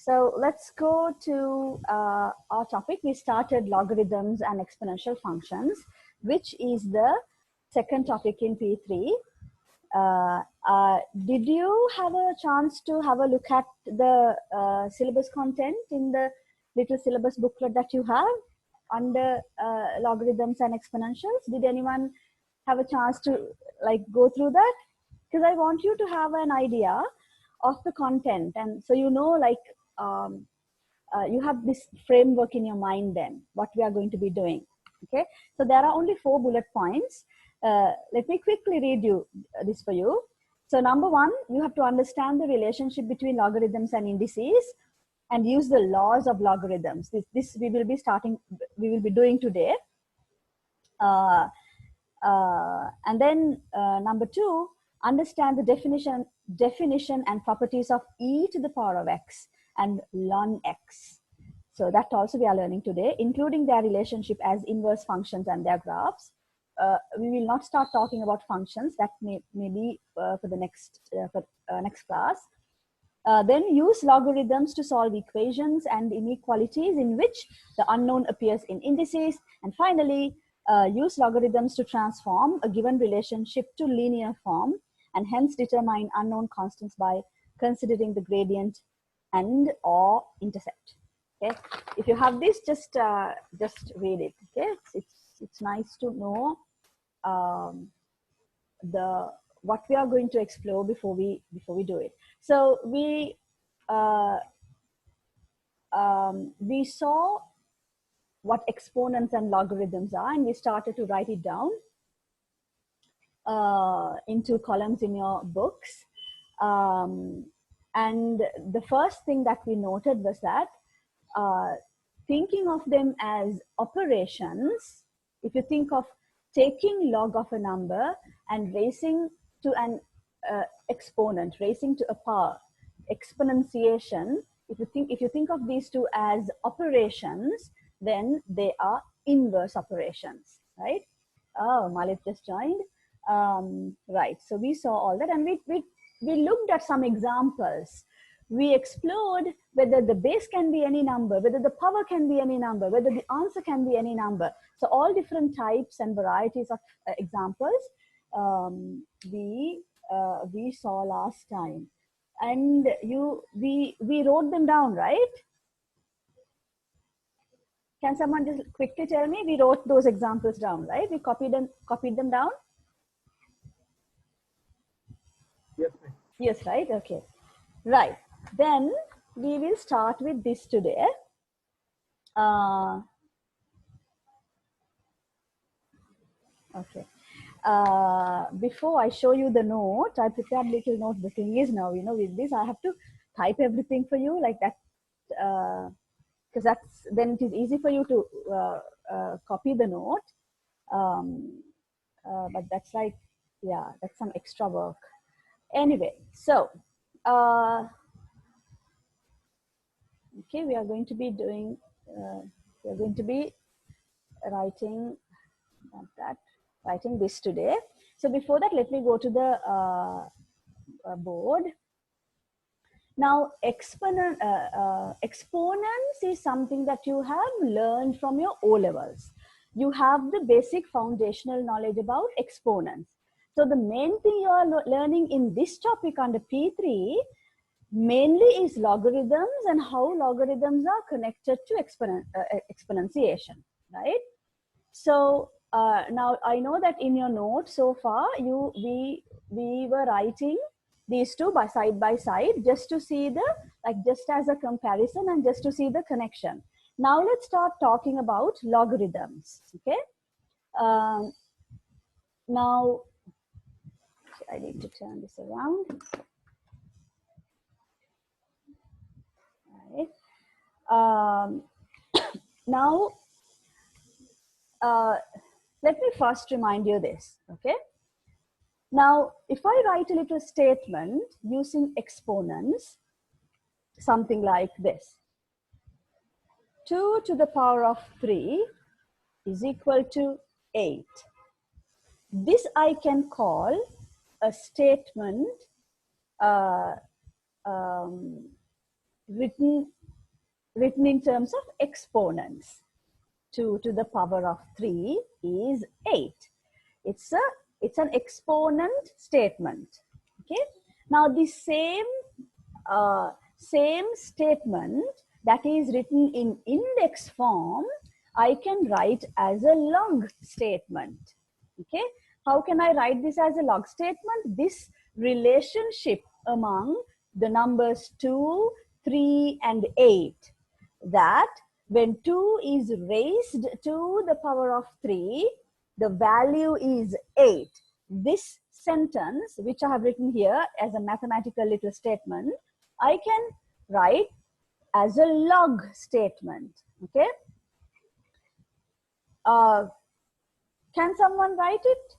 So let's go to our topic. We started logarithms and exponential functions, which is the second topic in P3. Did you have a chance to have a look at the syllabus content in the little syllabus booklet that you have under logarithms and exponentials? Did anyone have a chance to go through that? Because I want you to have an idea of the content, and so you know, you have this framework in your mind then what we are going to be doing. Okay, so there are only 4 bullet points. Let me quickly read you this for you. So number 1, you have to understand the relationship between logarithms and indices and use the laws of logarithms. This we will be doing today. And then number 2, understand the definition and properties of e to the power of x and ln x. So that also we are learning today, including their relationship as inverse functions and their graphs. We will not start talking about functions. That may be for the next class. Then use logarithms to solve equations and inequalities in which the unknown appears in indices. And finally, use logarithms to transform a given relationship to linear form and hence determine unknown constants by considering the gradient and or intercept. Okay, if you have this, just read it. Okay, it's nice to know what we are going to explore before we do it. So we saw what exponents and logarithms are, and we started to write it down into columns in your books. And the first thing that we noted was that thinking of them as operations, if you think of taking log of a number and raising to an exponent, raising to a power, exponentiation, if you think of these two as operations, then they are inverse operations, right? Oh, Malik just joined. Right, so we saw all that, and we looked at some examples. We explored whether the base can be any number, whether the power can be any number, whether the answer can be any number. So all different types and varieties of examples we saw last time, and we wrote them down, right? Can someone just quickly tell me? We wrote those examples down, right? We copied them down. Yes, yes, right? Okay, right. Then we will start with this today. Okay. Before I show you the note, I prepared little note. The thing is now, with this, I have to type everything for you like that, because then it is easy for you to copy the note. But that's that's some extra work. Anyway, so okay, we are going to be doing. We are going to be writing this today. So before that, let me go to the board. Now, exponents is something that you have learned from your O-levels. You have the basic foundational knowledge about exponents. So the main thing you are learning in this topic under P3 mainly is logarithms and how logarithms are connected to exponentiation, right? So now I know that in your note so far, we were writing these two side by side just to see just as a comparison and just to see the connection. Now let's start talking about logarithms. Okay. Now I need to turn this around. Right. Now let me first remind you this. Okay. Now, if I write a little statement using exponents, something like this: 2 to the power of 3 is equal to 8. This I can call a statement written written in terms of exponents. 2 to the power of 3 is 8. It's an exponent statement. Okay. Now the same statement that is written in index form, I can write as a log statement. Okay. How can I write this as a log statement? This relationship among the numbers 2, 3, and 8, that when 2 is raised to the power of 3, the value is 8. This sentence, which I have written here as a mathematical little statement, I can write as a log statement. Okay. Can someone write it?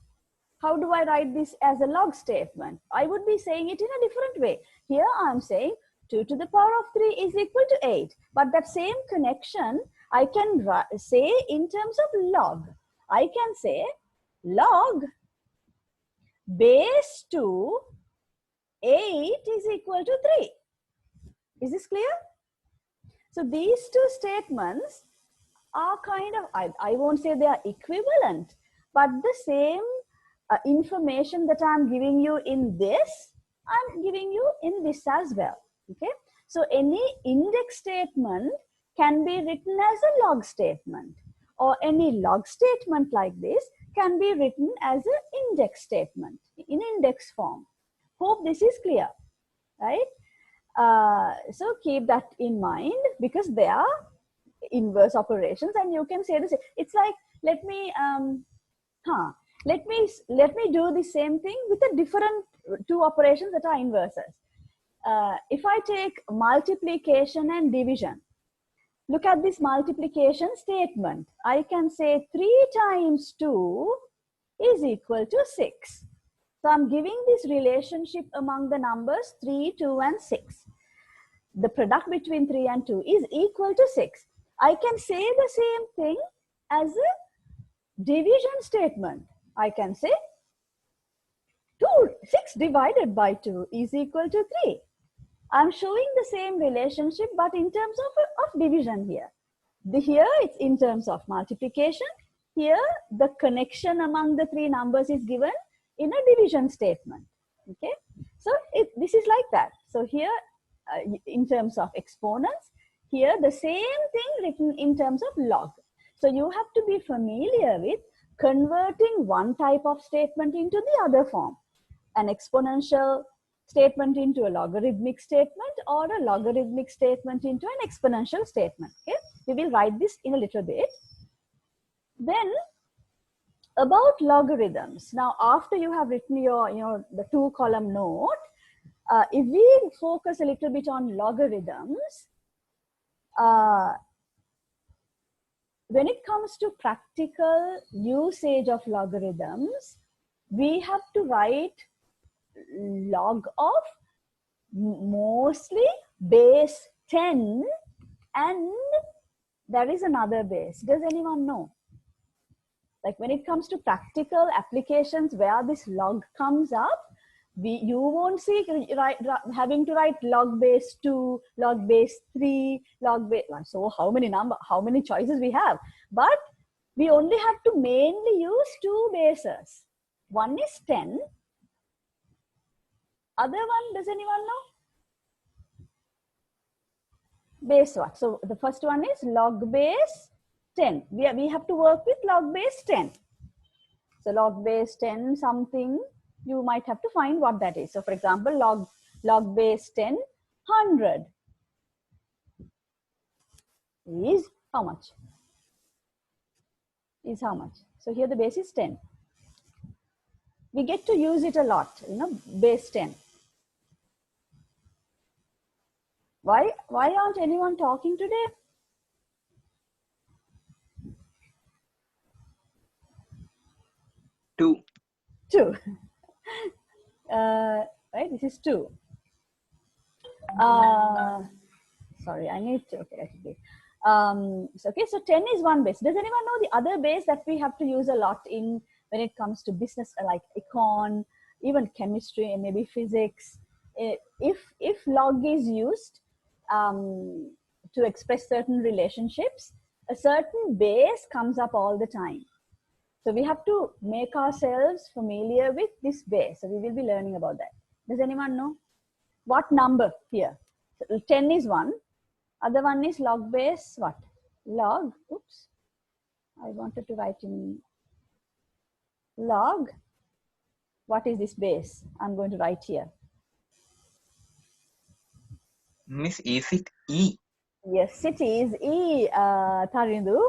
How do I write this as a log statement? I would be saying it in a different way. Here I'm saying 2 to the power of 3 is equal to 8. But that same connection I can say in terms of log. I can say log base 2 8 is equal to 3. Is this clear? So these two statements are kind of, I won't say they are equivalent, but the same information that I'm giving you in this, I'm giving you in this as well. Okay. So any index statement can be written as a log statement, or any log statement like this can be written as an index statement in index form. Hope this is clear, right? So keep that in mind, because they are inverse operations, and you can say this. It's like, let me do the same thing with a different two operations that are inverses. If I take multiplication and division, look at this multiplication statement. I can say 3 times 2 is equal to 6. So I'm giving this relationship among the numbers 3, 2, and 6. The product between 3 and 2 is equal to 6. I can say the same thing as a division statement. I can say 6 divided by 2 is equal to 3. I'm showing the same relationship, but in terms of division here. Here it's in terms of multiplication. Here the connection among the three numbers is given in a division statement. Okay, so this is like that. So here in terms of exponents, here the same thing written in terms of log. So you have to be familiar with converting one type of statement into the other form. An exponential statement into a logarithmic statement, or a logarithmic statement into an exponential statement. Okay, we will write this in a little bit. Then about logarithms. Now, after you have written your the 2-column note, if we focus a little bit on logarithms, when it comes to practical usage of logarithms, we have to write log of mostly base 10, and there is another base. Does anyone know? Like when it comes to practical applications where this log comes up, you won't see having to write log base 2, log base 3, log base. So how many choices we have? But we only have to mainly use 2 bases. One is 10. Other one, does anyone know? Base what? So the first one is log base 10. We have to work with log base 10. So log base 10 something, you might have to find what that is. So for example, log base 10, 100 is how much? Is how much? So here the base is 10. We get to use it a lot, base 10. Why aren't anyone talking today? Two. Right, this is 2. Sorry, I need to, okay, so 10 is one base. Does anyone know the other base that we have to use a lot in when it comes to business, like econ, even chemistry, and maybe physics? If log is used to express certain relationships, a certain base comes up all the time. So we have to make ourselves familiar with this base. So we will be learning about that. Does anyone know? What number here? So 10 is 1. Other one is log base what? Log, oops. I wanted to write in log. What is this base? I'm going to write here. Miss, is it E? Yes, it is E, Tarindu.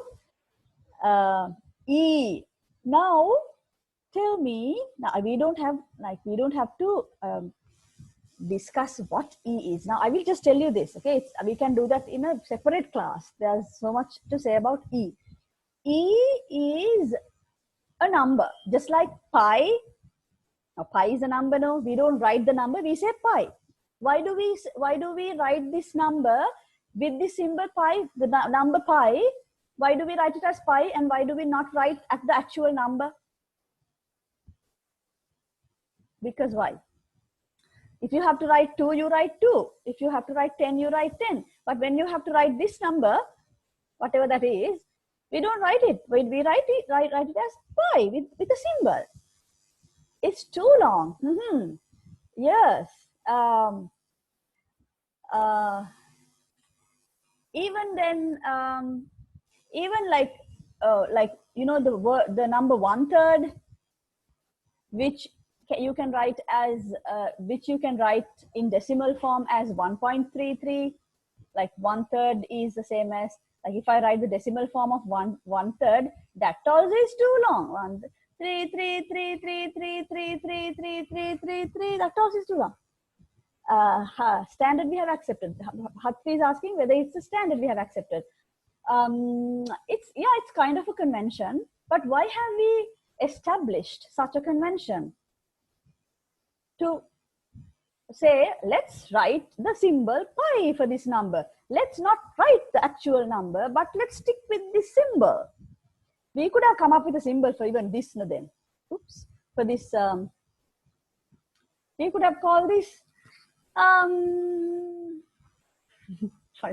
E. Now, tell me, now we don't have to discuss what E is. Now, I will just tell you this, okay? We can do that in a separate class. There's so much to say about E. E is a number, just like pi. Now, pi is a number, no? We don't write the number, we say pi. Why do we write this number with the symbol pi, the number pi? Why do we write it as pi and why do we not write at the actual number? Because why? If you have to write 2, you write 2. If you have to write 10, you write 10. But when you have to write this number, whatever that is, we don't write it. We write it as pi with a symbol. It's too long. Yes. Even then, even like you know the number 1/3, which you can write as which you can write in decimal form as 1.33. Like 1/3 is the same as, like if I write the decimal form of 1/3, that also is too long. 3 3 3 3 3 3 3 3 3 3 3. That also is too long. Standard we have accepted. Hatri is asking whether it's a standard we have accepted. It's kind of a convention, but why have we established such a convention? To say, let's write the symbol pi for this number. Let's not write the actual number, but let's stick with this symbol. We could have come up with a symbol for even this then. Oops. For this, we could have called this, I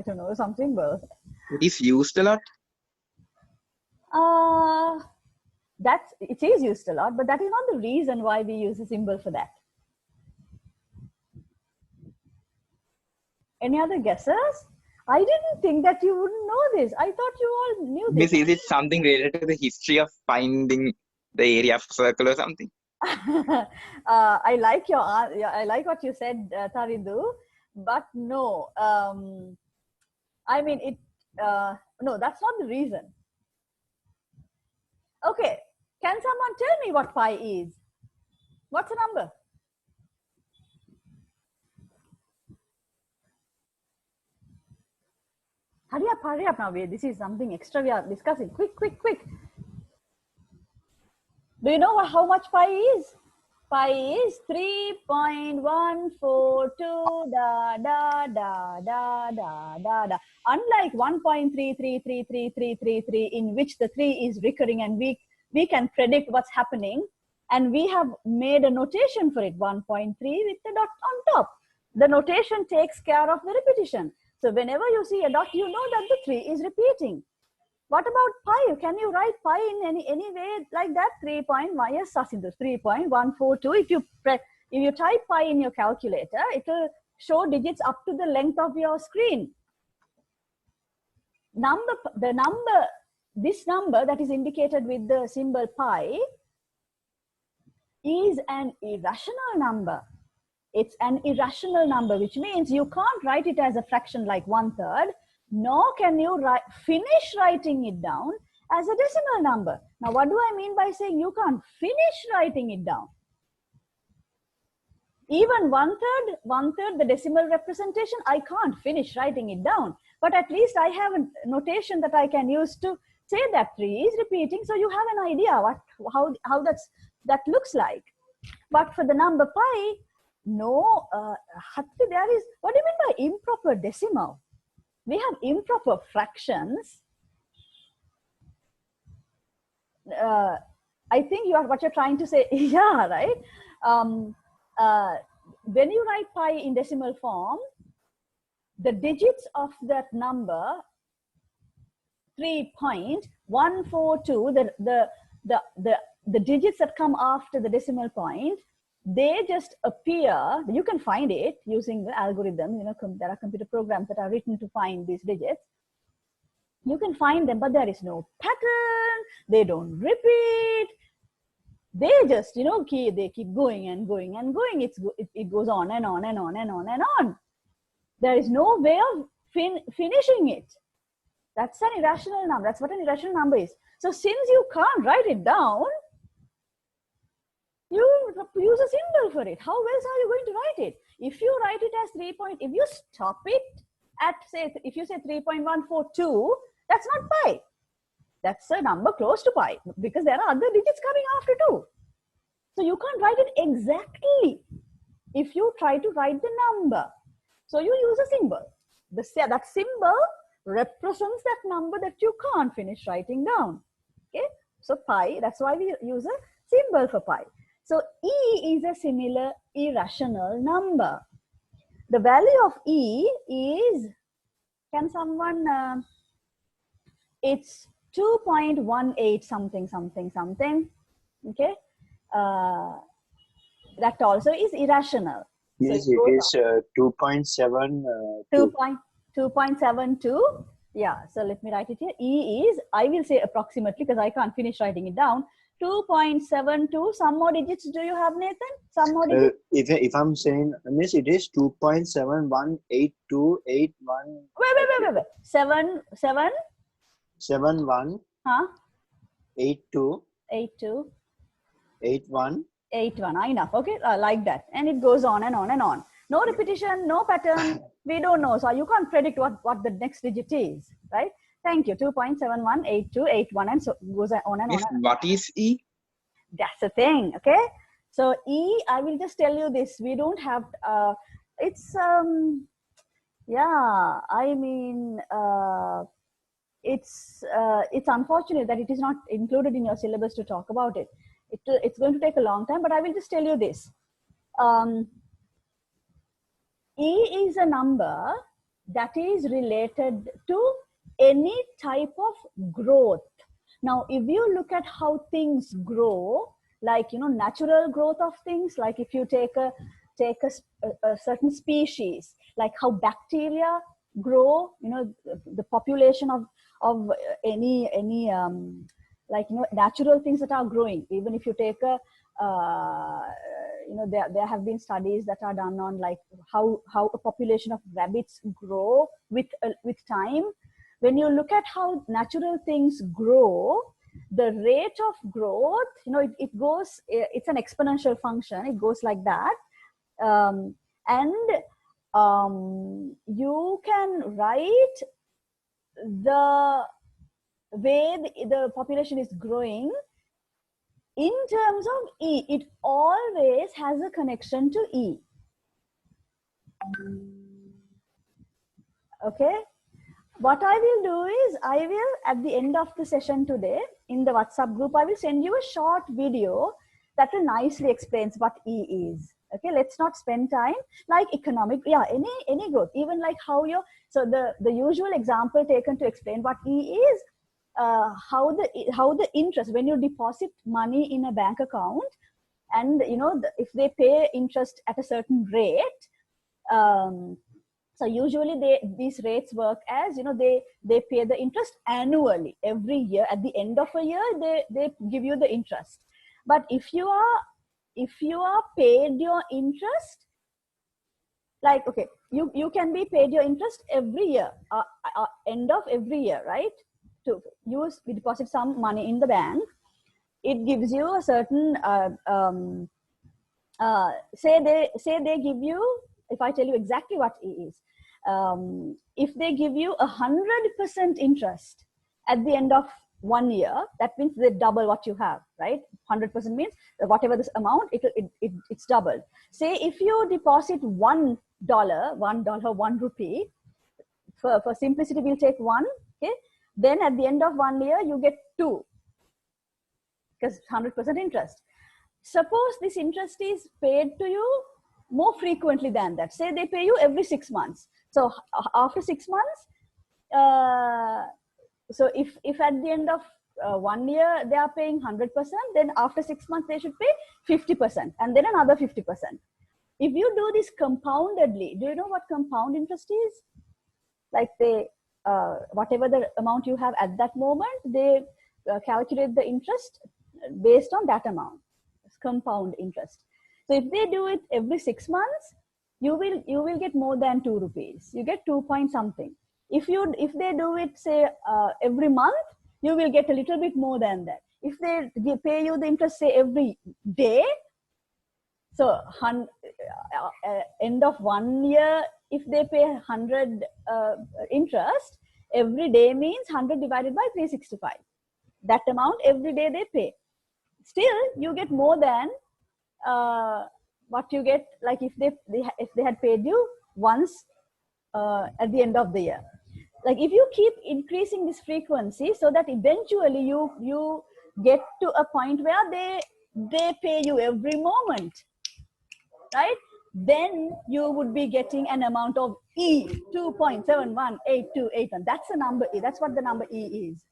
don't know, some symbol. It is used a lot. It is used a lot, but that is not the reason why we use a symbol for that. Any other guesses? I didn't think that you wouldn't know this. I thought you all knew this. Miss, is it something related to the history of finding the area of a circle or something? I like I like what you said, Tarindu, but no. I mean, no, that's not the reason. Okay, can someone tell me what pi is? What's the number? Hurry up now. This is something extra we are discussing. Quick. Do you know how much pi is? Pi is 3.142 da. Unlike 1.333333 in which the 3 is recurring and we can predict what's happening, and we have made a notation for it, 1.3 with the dot on top. The notation takes care of the repetition. So whenever you see a dot, you know that the 3 is repeating. What about pi? Can you write pi in any way like that? 3.1, yes, Sasindu, 3.142. If you type pi in your calculator, it will show digits up to the length of your screen. This number that is indicated with the symbol pi is an irrational number. It's an irrational number, which means you can't write it as a fraction like 1/3, nor can you finish writing it down as a decimal number. Now, what do I mean by saying you can't finish writing it down? Even 1/3, the decimal representation, I can't finish writing it down. But at least I have a notation that I can use to say that 3 is repeating, so you have an idea how that looks like. But for the number pi, no, Hatri, there is, what do you mean by improper decimal? We have improper fractions. I think what you're trying to say, yeah, right? When you write pi in decimal form, the digits of that number 3.142, the digits that come after the decimal point, they just appear. You can find it using the algorithm. You know, there are computer programs that are written to find these digits. You can find them, but there is no pattern. They don't repeat. They just, you know, they keep going and going and going. It goes on and on and on and on and on. There is no way of finishing it. That's an irrational number. That's what an irrational number is. So since you can't write it down, you use a symbol for it. How else are you going to write it? If you write it as if you stop it at, say, if you say 3.142, that's not pi. That's a number close to pi, because there are other digits coming after too. So you can't write it exactly if you try to write the number. So you use a symbol. That symbol represents that number that you can't finish writing down. Okay, so pi, that's why we use a symbol for pi. So E is a similar irrational number. The value of E is, can someone, it's 2.18 something, something, something. Okay, that also is irrational. Yes, So it is 2.7. 2.72. Yeah, so let me write it here. E is, I will say approximately because I can't finish writing it down. 2.72. Some more digits do you have, Nathan? Some more digits? If I'm saying, miss, it is 2.718281. Wait. 7. 71. Huh? 82. 82. 81. 81. Enough. Okay, like that. And it goes on and on and on. No repetition, no pattern. We don't know. So you can't predict what the next digit is, right? Thank you. 2.718281, and so goes on and on. What is E? That's the thing. Okay. So E, I will just tell you this. We don't have, it's, yeah, I mean, it's unfortunate that it is not included in your syllabus to talk about it. It's going to take a long time, but I will just tell you this. E is a number that is related to any type of growth. Now, if you look at how things grow, like, you know, natural growth of things, like if you take a certain species, like how bacteria grow, you know, the population of any like, you know, natural things that are growing. Even if you take a you know, there have been studies that are done on like how a population of rabbits grow with time. When you look at how natural things grow, the rate of growth, you know, it goes, it's an exponential function. It goes like that. You can write the way the population is growing in terms of E. It always has a connection to E. Okay. What I will do is, I will, at the end of the session today, in the WhatsApp group, I will send you a short video that will nicely explains what E is. Okay, let's not spend time like economic, yeah, any growth, even like how so the usual example taken to explain what E is, how the interest, when you deposit money in a bank account, and you know, if they pay interest at a certain rate, so usually these rates work as, you know, they pay the interest annually every year. At the end of a year, they give you the interest. But if you are paid your interest, like, okay, you can be paid your interest every year, end of every year, right? We deposit some money in the bank. It gives you a certain say they give you, if I tell you exactly what E is, if they give you 100% interest at the end of 1 year, that means they double what you have, right? 100% means whatever this amount, it's doubled. Say if you deposit $1, $1 rupee, for simplicity we'll take 1, okay? Then at the end of 1 year you get 2, because 100% interest. Suppose this interest is paid to you more frequently than that. Say they pay you every 6 months. So after 6 months, so if at the end of 1 year they are paying 100%, then after 6 months they should pay 50%, and then another 50%. If you do this compoundedly, do you know what compound interest is? Like they, whatever the amount you have at that moment, they calculate the interest based on that amount. It's compound interest. So if they do it every 6 months, you will get more than 2 rupees. You get 2 point something. If they do it, say, every month, you will get a little bit more than that. If they pay you the interest, say, every day, so end of 1 year, if they pay 100 interest, every day means 100 divided by 365. That amount every day they pay. Still, you get more than what you get, like if they had paid you once at the end of the year. Like if you keep increasing this frequency, so that eventually you get to a point where they pay you every moment, right? Then you would be getting an amount of E, 2.718281. That's the number E. That's what the number E is.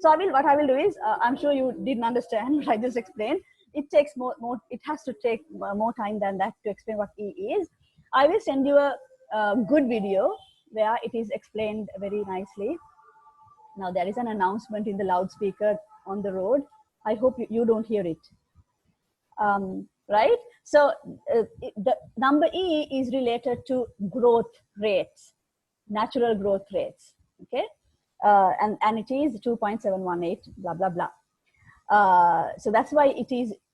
So what I will do is, I'm sure you didn't understand what I just explained. It takes more, it has to take more time than that to explain what E is. I will send you a good video where it is explained very nicely. Now there is an announcement in the loudspeaker on the road. I hope you don't hear it. Right? So the number E is related to growth rates, natural growth rates. Okay, and it is 2.718 blah blah blah. So that's why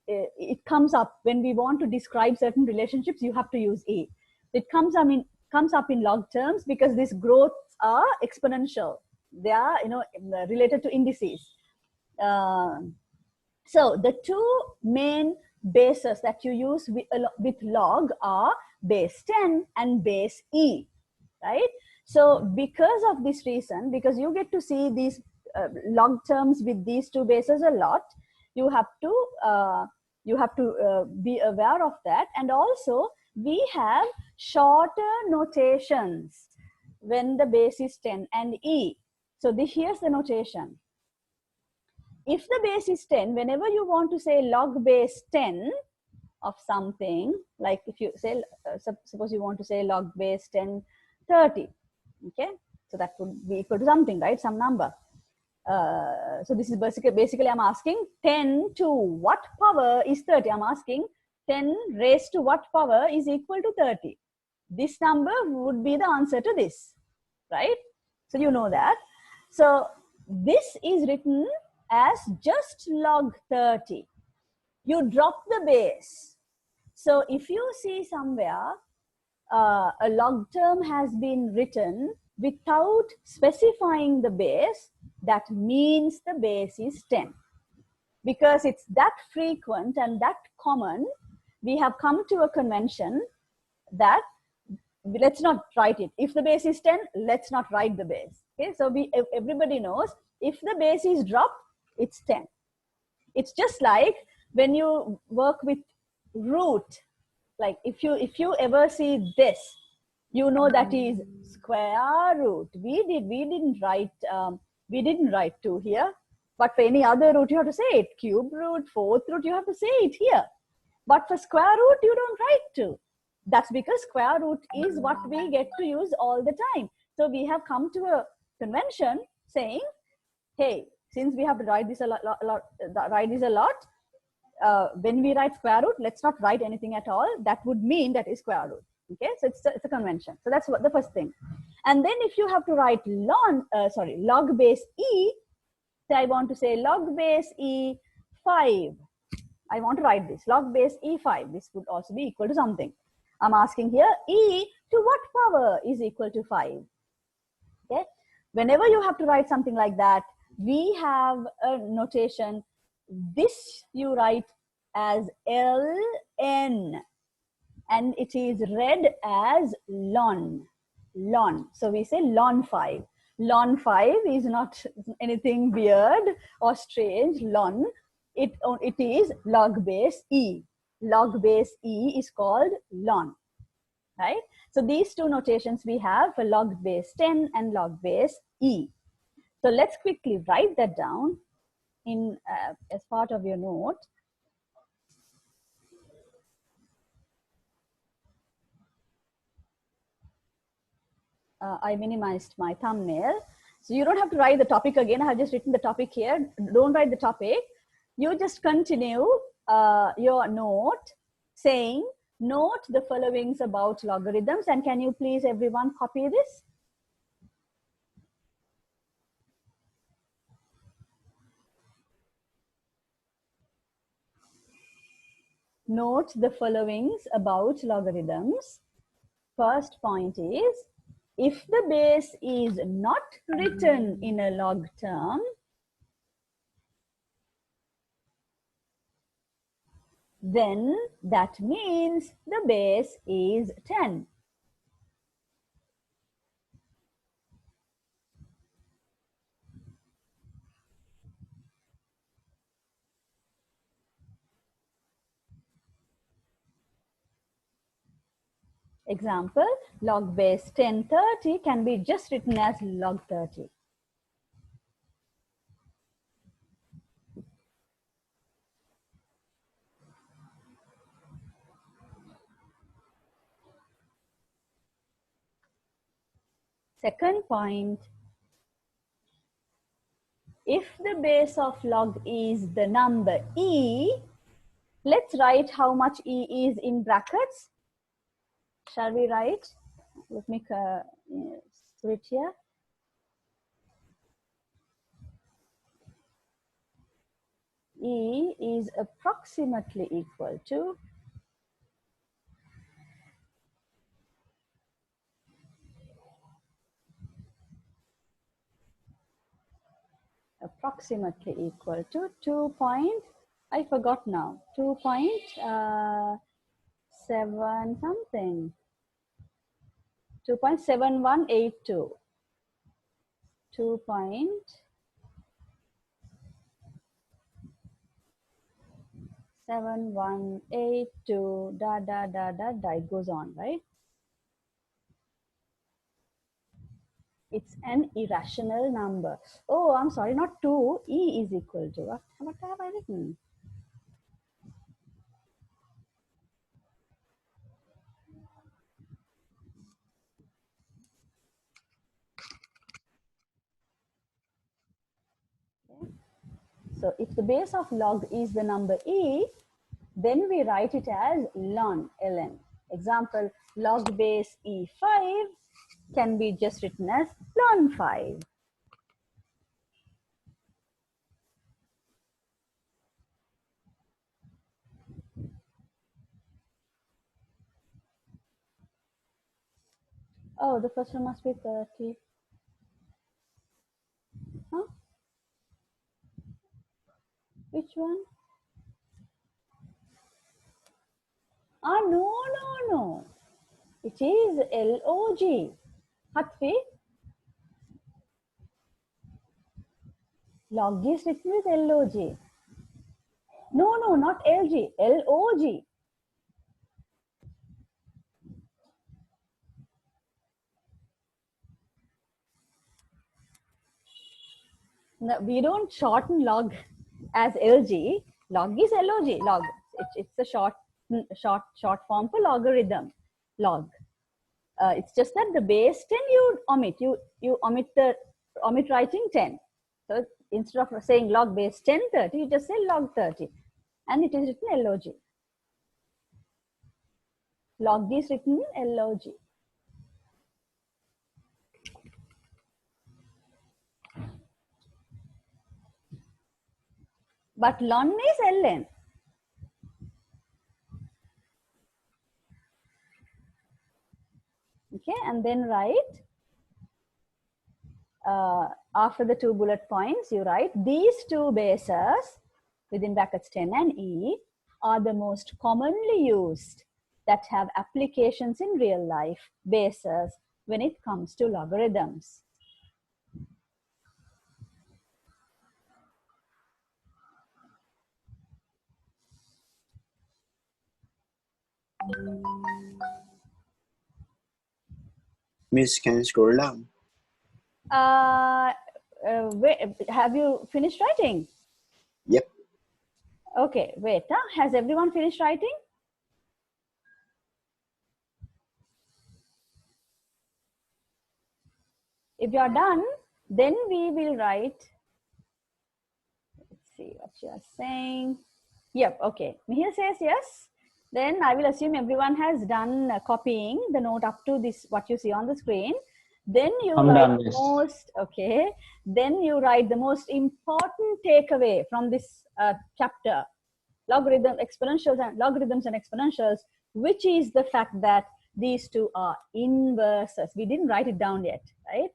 it comes up when we want to describe certain relationships. You have to use E. It comes up in log terms because these growths are exponential. They are related to indices. So the two main bases that you use with log are base 10 and base E, right? So because of this reason, because you get to see these log terms with these two bases a lot, you have to be aware of that. And also we have shorter notations when the base is 10 and E. So here's the notation. If the base is 10, whenever you want to say log base 10 of something, like if you say, suppose you want to say log base 10, 30, okay? So that would be equal to something, right? Some number. So this is basically I'm asking 10 to what power is 30? I'm asking 10 raised to what power is equal to 30? This number would be the answer to this, right? So you know that. So this is written as just log 30. You drop the base. So if you see somewhere a log term has been written without specifying the base, that means the base is 10. Because it's that frequent and that common, we have come to a convention that let's not write it. If the base is 10, let's not write the base. Okay, so everybody knows if the base is dropped, it's 10. It's just like when you work with root, like if you ever see this, you know that is square root. We didn't write 2 here, but for any other root you have to say it. Cube root, fourth root, you have to say it here. But for square root, you don't write 2. That's because square root is what we get to use all the time. So we have come to a convention saying, hey, since we have to write this a lot, when we write square root, let's not write anything at all. That would mean that is square root. Okay, so it's a convention. So that's the first thing. And then if you have to write log base E, say I want to say log base E 5. I want to write this log base E5. This would also be equal to something. I'm asking here E to what power is equal to 5. Okay, whenever you have to write something like that, we have a notation. This you write as ln, and it is read as ln. So we say ln 5. Ln 5 is not anything weird or strange. Ln, it is log base E. log base e is called ln, right? So these two notations we have for log base 10 and log base e. So let's quickly write that down in as part of your note. I minimized my thumbnail. So you don't have to write the topic again. I have just written the topic here. Don't write the topic. You just continue your note saying, note the followings about logarithms. And can you please everyone copy this? Note the followings about logarithms. First point is, if the base is not written in a log term, then that means the base is 10. Example, log base 1030 can be just written as log 30. Second point, if the base of log is the number e, let's write how much e is in brackets. Shall we write? Let me split here. E is approximately equal to approximately equal to 2 point, I forgot now, 2.7 something, 2.7182, 2.7182, it goes on, right? It's an irrational number. Oh, I'm sorry, not 2, e is equal to, what have I written? Okay. So if the base of log is the number e, then we write it as ln, ln. Example, log base e5 can be just written as ln 5. Oh, the first one must be 30. Huh? Which one? Ah, no. It is log. Hatvi, log is written with log. No, not lg, log. No, we don't shorten log as lg. Log is log. Log. It's a short form for logarithm. Log. It's just that the base 10 you omit. You omit writing 10. So instead of saying log base 1030, you just say log 30, and it is written log. Log is written log. But ln is ln. Okay, and then write after the 2 bullet points, you write these two bases within brackets 10 and e are the most commonly used that have applications in real life bases when it comes to logarithms. Miss, can you scroll down? Wait, have you finished writing? Yep. Okay, wait. Has everyone finished writing? If you are done, then we will write. Let's see what you are saying. Yep, okay. Mihir says yes. Then I will assume everyone has done copying the note up to this, what you see on the screen. Then you I'm write done, the miss. most, okay. Then you write the most important takeaway from this chapter, logarithms and exponentials, which is the fact that these two are inverses. We didn't write it down yet, right?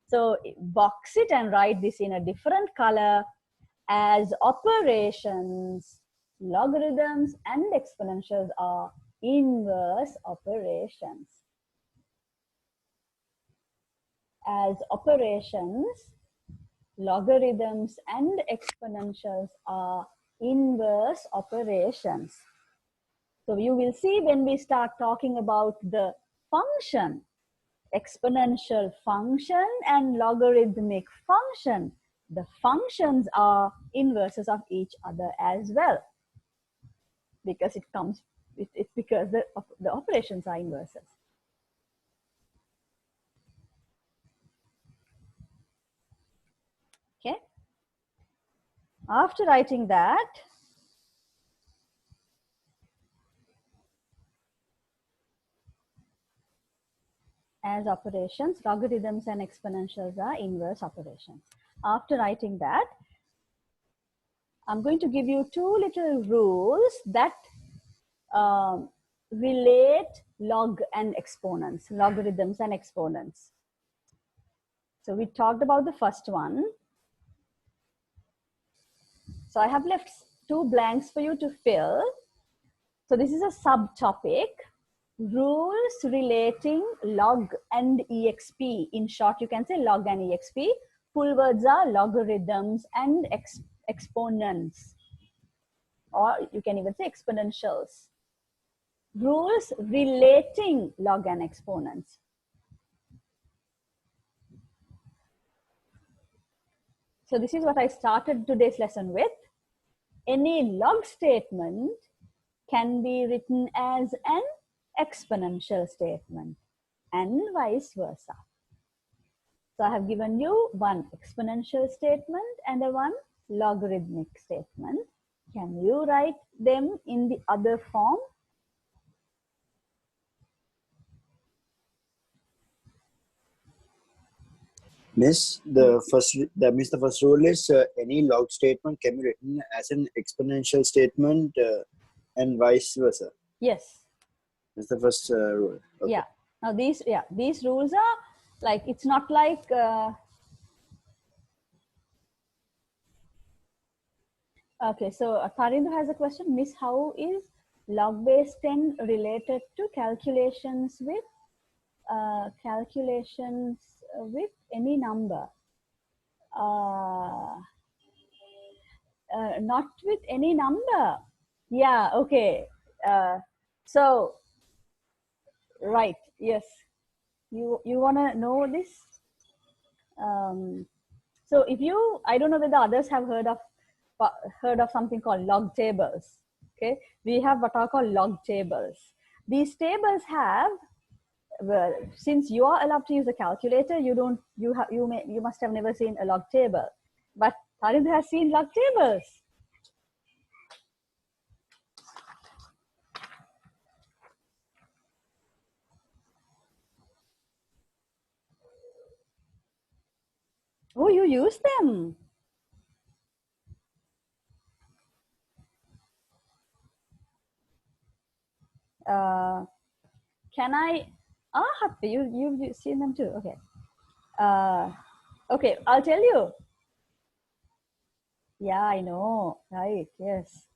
So box it and write this in a different color as operations. Logarithms and exponentials are inverse operations. As operations, logarithms and exponentials are inverse operations. So you will see when we start talking about the function, exponential function and logarithmic function, the functions are inverses of each other as well, because it's because the operations are inverses. Okay. After writing that, as operations, logarithms and exponentials are inverse operations. After writing that, I'm going to give you two little rules that relate log and exponents, logarithms and exponents. So we talked about the first one. So I have left two blanks for you to fill. So this is a subtopic, rules relating log and exp. In short, you can say log and exp. Full words are logarithms and exponents, or you can even say exponentials. Rules relating log and exponents. So this is what I started today's lesson with. Any log statement can be written as an exponential statement and vice versa. So I have given you one exponential statement and a one logarithmic statement. Can you write them in the other form? Miss, the first rule is any log statement can be written as an exponential statement and vice versa. Yes. That's the first rule. Okay. Yeah. Now these rules are like, it's not like okay, so Tarinder has a question. Miss, how is log base 10 related to calculations with any number? Not with any number. Yeah, okay. So, right, yes. You want to know this? So if you, I don't know whether others have heard of something called log tables. Okay, we have what are called log tables. These tables have, well, since you are allowed to use a calculator, you must have never seen a log table, but Tarinder has seen log tables. Oh, you use them. Can I? You've seen them too. Okay. Okay, I'll tell you. Yeah, I know. Right. Yes.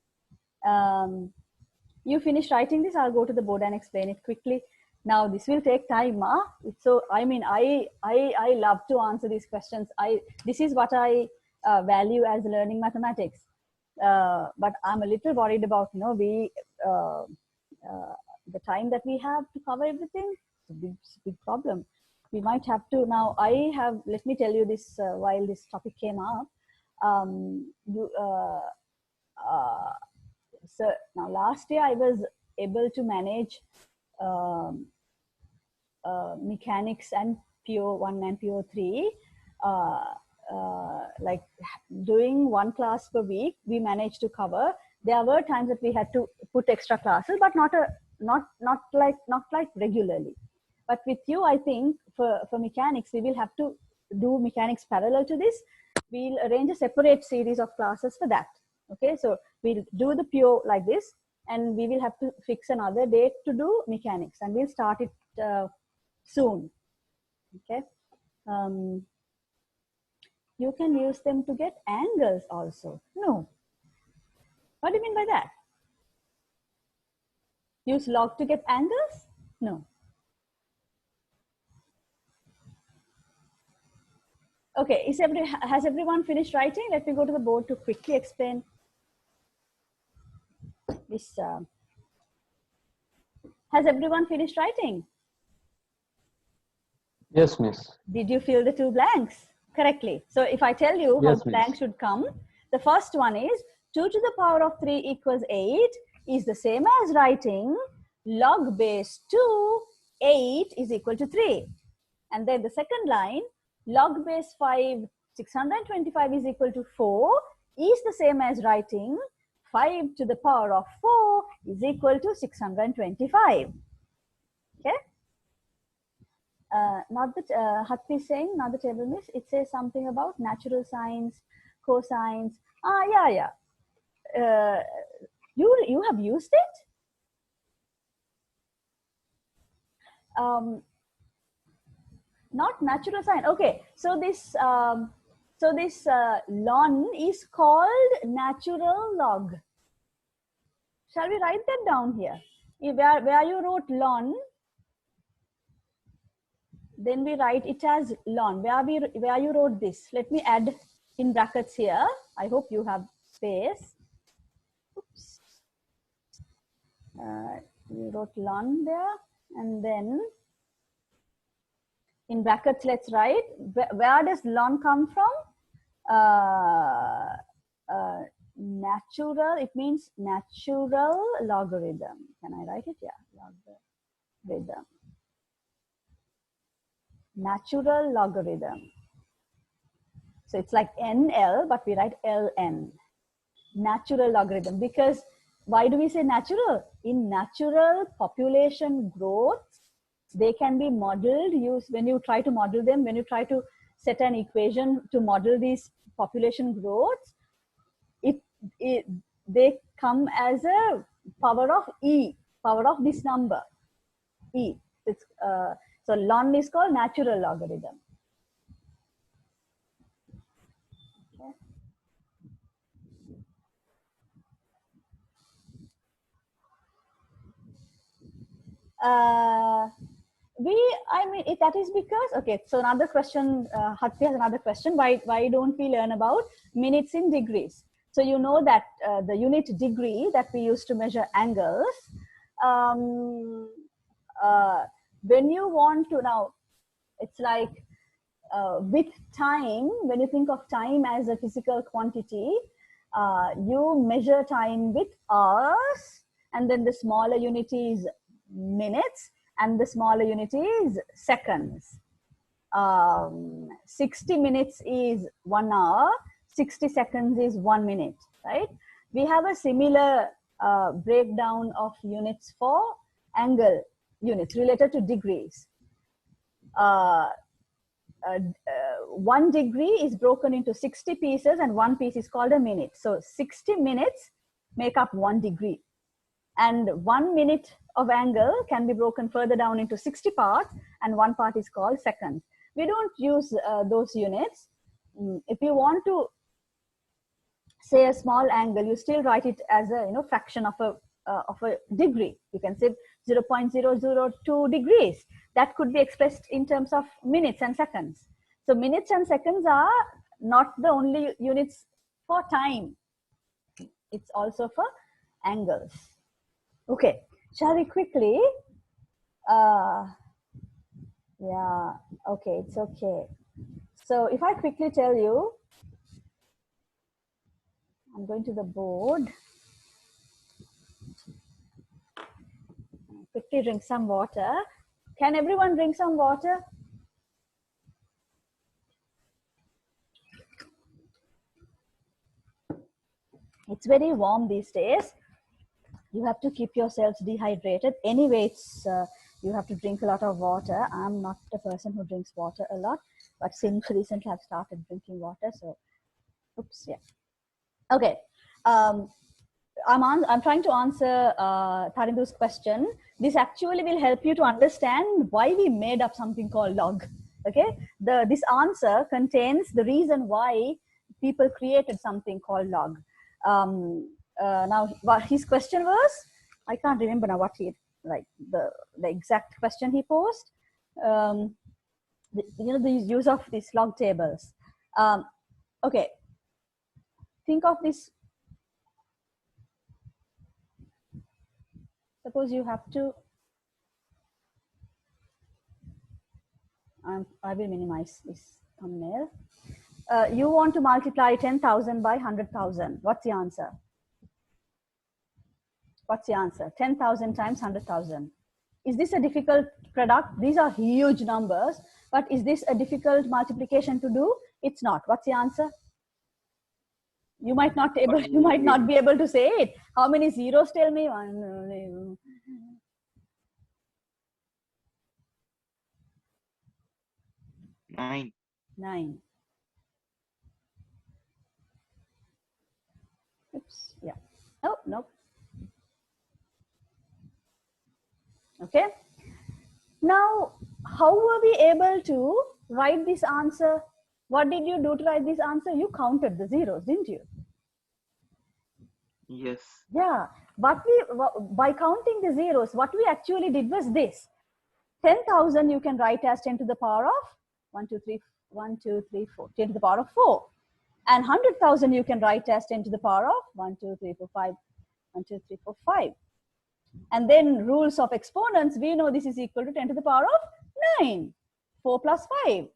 You finish writing this. I'll go to the board and explain it quickly. Now this will take time. So I mean, I love to answer these questions. This is what I value as learning mathematics. But I'm a little worried about the time that we have to cover everything, it's a big problem. We might have to, now I have, let me tell you this while this topic came up. So now last year I was able to manage mechanics and PO1 and PO3, like doing one class per week, we managed to cover. There were times that we had to put extra classes, but not like regularly. But with you, I think for mechanics, we will have to do mechanics parallel to this. We'll arrange a separate series of classes for that. Okay, so we'll do the PO like this, and we will have to fix another date to do mechanics, and we'll start it soon. Okay, you can use them to get angles also. No, what do you mean by that? Use log to get angles? No. Okay, has everyone finished writing? Let me go to the board to quickly explain this. Has everyone finished writing? Yes, miss. Did you fill the 2 blanks correctly? So if I tell you how the blanks should come, the first one is 2 to the power of 3 equals 8 is the same as writing log base 2, 8 is equal to 3. And then the second line, log base 5, 625 is equal to 4 is the same as writing 5 to the power of 4 is equal to 625. Okay? Not that Hatpi is saying, not the table, miss. It says something about natural sines, cosines. Yeah. You have used it? Not natural sine. Okay, so this ln is called natural log. Shall we write that down here? Where you wrote ln, then we write it as ln. Where you wrote this, let me add in brackets here. I hope you have space. Oops. You wrote ln there, and then in brackets, let's write, where does ln come from? Natural, it means natural logarithm. Can I write it? Yeah, logarithm. Natural logarithm. So it's like NL, but we write LN. Natural logarithm. Because why do we say natural? In natural population growth, they can be modeled. When you try to model them, when you try to set an equation to model these population growths, they come as a power of E, power of this number, E. So ln is called natural logarithm. That is because, okay, so another question, Hatpi has another question. Why don't we learn about minutes in degrees? So you know that the unit degree that we use to measure angles, when you want to, now it's like with time, when you think of time as a physical quantity, you measure time with hours, and then the smaller unit is minutes, and the smaller unit is seconds. 60 minutes is 1 hour, 60 seconds is 1 minute, right? We have a similar breakdown of units for angle units related to degrees. 1 degree is broken into 60 pieces, and 1 piece is called a minute. So 60 minutes make up 1 degree. And 1 minute of angle can be broken further down into 60 parts, and 1 part is called seconds. We don't use those units. If you want to say a small angle, you still write it as a fraction of a degree. You can say 0.002 degrees. That could be expressed in terms of minutes and seconds. So minutes and seconds are not the only units for time. It's also for angles. Okay, Shall we quickly? Yeah, okay, it's okay. So if I quickly tell you, I'm going to the board. Quickly drink some water. Can everyone drink some water? It's very warm these days. You have to keep yourselves dehydrated. Anyway, it's you have to drink a lot of water. I'm not a person who drinks water a lot, but since recently I've started drinking water, so oops, yeah. Okay, I'm trying to answer Tarindu's question. This actually will help you to understand why we made up something called log. Okay, this answer contains the reason why people created something called log. Now, what his question was, I can't remember now what he, like the exact question he posed. The use of these log tables. Okay, think of this. Suppose you have to, I will minimize this thumbnail. You want to multiply 10,000 by 100,000. What's the answer? What's the answer? 10,000 times 100,000. Is this a difficult product? These are huge numbers, but is this a difficult multiplication to do? It's not. What's the answer? You might not able. You might not be able to say it. How many zeros? Tell me. 9. 9. Oops. Yeah. Oh, no. Okay. Now, how were we able to write this answer? What did you do to write this answer? You counted the zeros, didn't you? Yes. Yeah. By counting the zeros, what we actually did was this. 10,000 you can write as 10 to the power of 1, 2, 3, 1, 2, 3, 4, 10 to the power of 4. And 100,000 you can write as 10 to the power of 1, 2, 3, 4, 5, 1, 2, 3, 4, 5. And then rules of exponents, we know this is equal to 10 to the power of 9, 4 plus 5,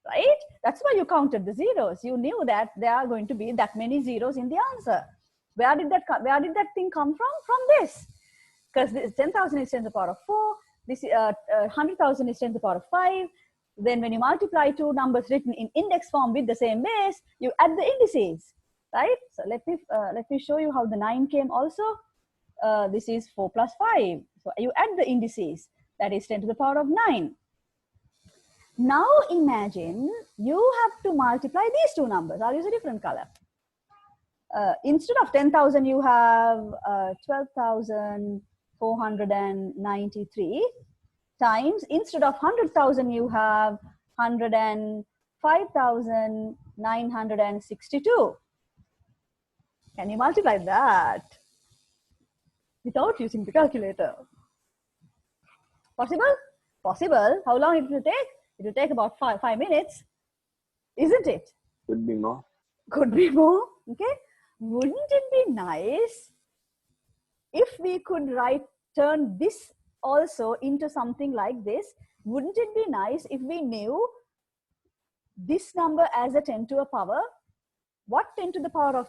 right? That's why you counted the zeros. You knew that there are going to be that many zeros in the answer. Where did that thing come from? From this. Because this 10,000 is 10 to the power of 4, this 100,000 is 10 to the power of 5. Then when you multiply two numbers written in index form with the same base, you add the indices, right? So let me show you how the 9 came also. This is 4 plus 5. So you add the indices, that is 10 to the power of 9. Now imagine you have to multiply these two numbers. I'll use a different color. Instead of 10,000, you have 12,493 times, instead of 100,000, you have 105,962. Can you multiply that without using the calculator? Possible? Possible. How long it will take? It will take about 5 minutes, isn't it? Could be more. Could be more. Okay. Wouldn't it be nice if we could turn this also into something like this? Wouldn't it be nice if we knew this number as a 10 to a power? What 10 to the power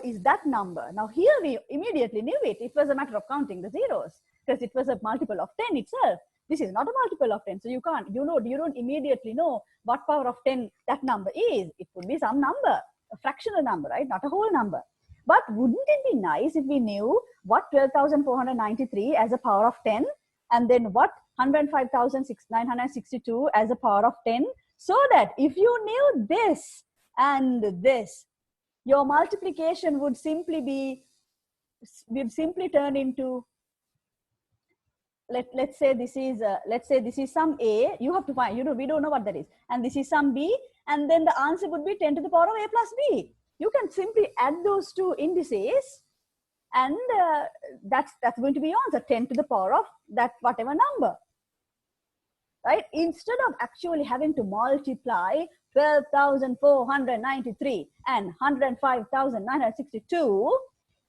is that number? Now here we immediately knew it. It was a matter of counting the zeros because it was a multiple of 10 itself. This is not a multiple of 10. So you can't, you don't immediately know what power of 10 that number is. It could be some number, a fractional number, right? Not a whole number. But wouldn't it be nice if we knew what 12,493 as a power of 10 and then what 105,962 as a power of 10, so that if you knew this and this, your multiplication would simply turn into, let's say this is some A. You have to find, we don't know what that is, and this is some B, and then the answer would be 10 to the power of A plus B. You can simply add those two indices, and that's going to be your answer, 10 to the power of that whatever number, right? Instead of actually having to multiply 12,493 and 105,962,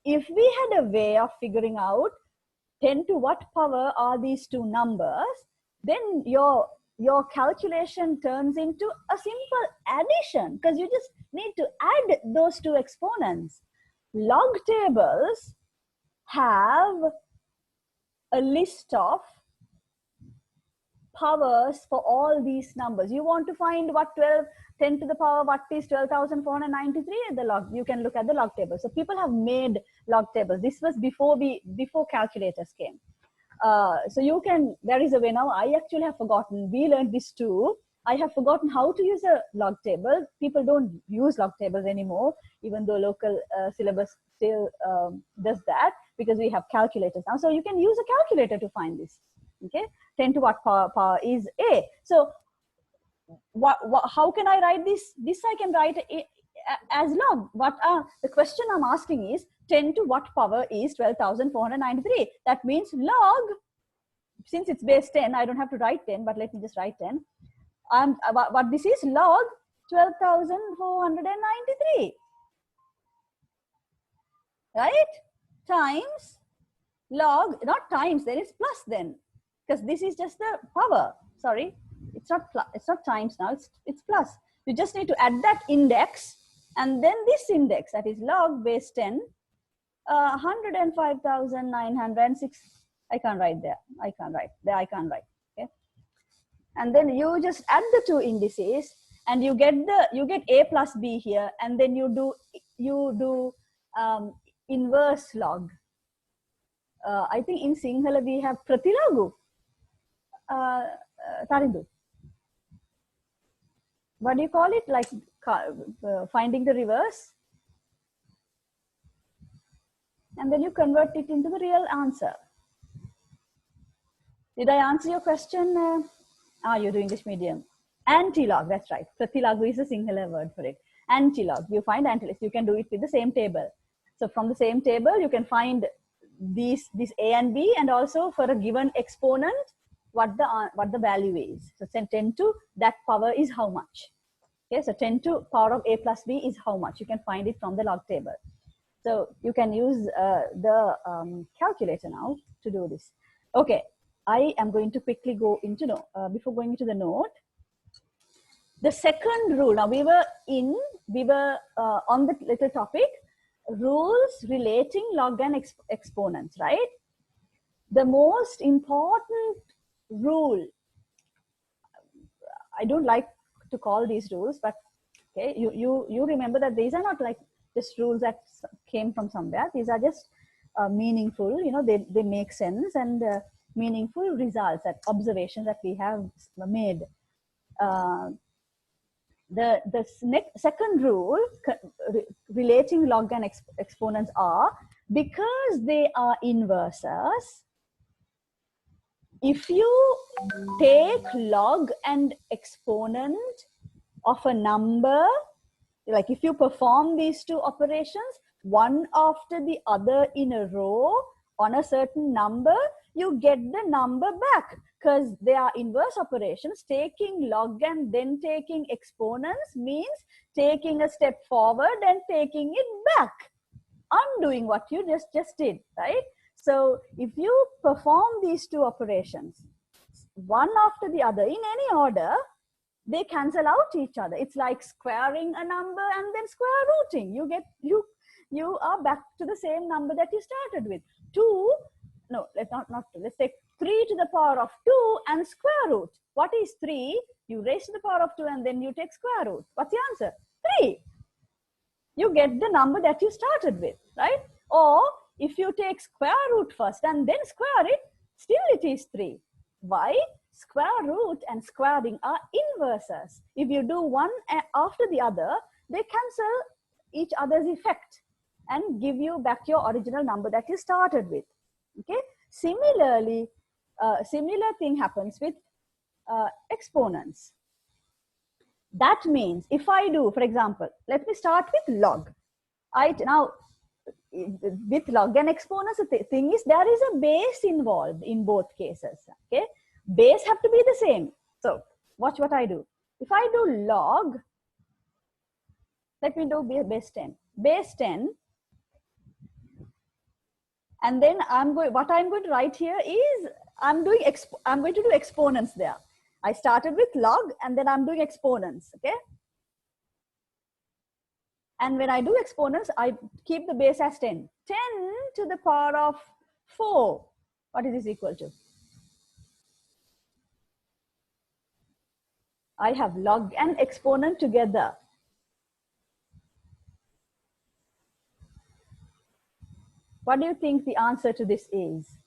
if we had a way of figuring out 10 to what power are these two numbers, then your calculation turns into a simple addition, because you just need to add those two exponents. Log tables have a list of powers for all these numbers. You want to find what 10 to the power what is 12,493, the log, you can look at the log table. So people have made log tables. This was before calculators came. So you can, there is a way now. I actually have forgotten, we learned this too. I have forgotten how to use a log table. People don't use log tables anymore, even though local syllabus still does that, because we have calculators now. So you can use a calculator to find this. Okay, 10 to what power is A. So how can I write this? This I can write as log. The question I'm asking is 10 to what power is 12,493? That means log, since it's base 10, I don't have to write 10, but let me just write 10. What this is, log 12,493, right? Times log, not times, there is plus then, because this is just the power. Sorry, it's not times now, it's plus. You just need to add that index and then this index, that is log base 10, 105,906. I can't write there. I can't write. Okay, and then you just add the two indices and you get A plus B here, and then you do inverse log. I think in Sinhala we have pratilagu. Tarindu, what do you call it? Like finding the reverse, and then you convert it into the real answer. Did I answer your question? You're doing English medium. Antilog, that's right. Pratilagu is a Sinhala word for it. Antilog, you find antilog. You can do it with the same table. So from the same table, you can find this A and B, and also for a given exponent, what the value is. So 10 to that power is how much. Okay, so 10 to power of A plus B is how much. You can find it from the log table. So you can use the calculator now to do this. Okay, I am going to quickly go into, before going into the note, the second rule. Now we were on the little topic, rules relating log and exponents, right? The most important rule, I don't like to call these rules, but okay, you remember that these are not like just rules that came from somewhere. These are just meaningful, they make sense, and meaningful results, that observations that we have made. The second rule relating log and exponents are, because they are inverses, if you take log and exponent of a number, like if you perform these two operations one after the other in a row on a certain number, you get the number back, because they are inverse operations. Taking log and then taking exponents means taking a step forward and taking it back, undoing what you just did, right? So if you perform these two operations one after the other in any order, they cancel out each other. It's like squaring a number and then square rooting. You are back to the same number that you started with. Let's take 3 to the power of 2 and square root. What is 3? You raise to the power of 2 and then you take square root. What's the answer? 3. You get the number that you started with, right? Or if you take square root first and then square it, still it is 3. Why? Square root and squaring are inverses. If you do one after the other, they cancel each other's effect and give you back your original number that you started with. Okay. Similarly, similar thing happens with exponents. That means if I do, for example, let me start with log. Now, with log and exponents, the thing is there is a base involved in both cases. Okay, base have to be the same. So watch what I do. If I do log, let me do base 10. Base 10 And then what I'm going to write here is, I'm going to do exponents there. I started with log and then I'm doing exponents, okay? And when I do exponents, I keep the base as 10. 10 to the power of 4. What is this equal to? I have log and exponent together. What do you think the answer to this is?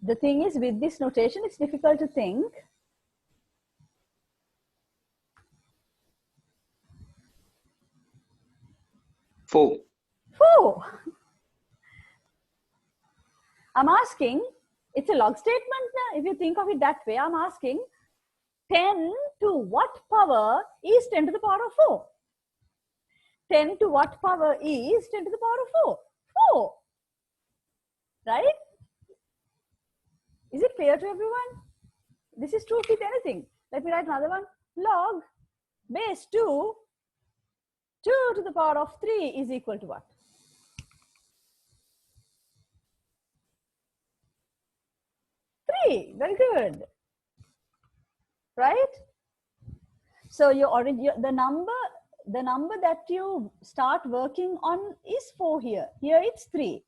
The thing is, with this notation, it's difficult to think. Four. 4. I'm asking, it's a log statement now. If you think of it that way, I'm asking 10 to what power is 10 to the power of 4? 10 to what power is 10 to the power of 4? 4. Right? Is it clear to everyone? This is true with anything. Let me write another one. Log base 2, 2 to the power of 3 is equal to what? 3. Very good. Right? So the number that you start working on is 4 here. Here it's 3.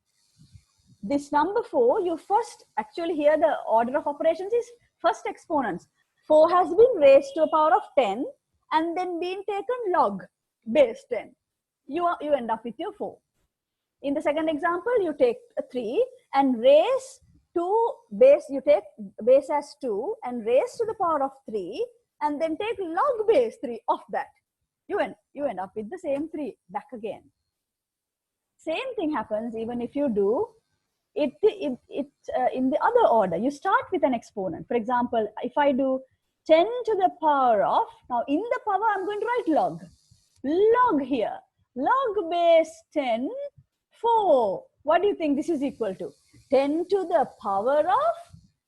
This number 4, you first, actually here the order of operations is first exponents. 4 has been raised to a power of 10 and then been taken log base 10. You end up with your 4. In the second example, you take a 3 and raise to base, you take base as 2 and raise to the power of 3 and then take log base 3 of that. You end up with the same 3 back again. Same thing happens even if you do it in the other order. You start with an exponent. For example, if I do 10 to the power of, now in the power I'm going to write log. Log here. Log base 10, 4. What do you think this is equal to? 10 to the power of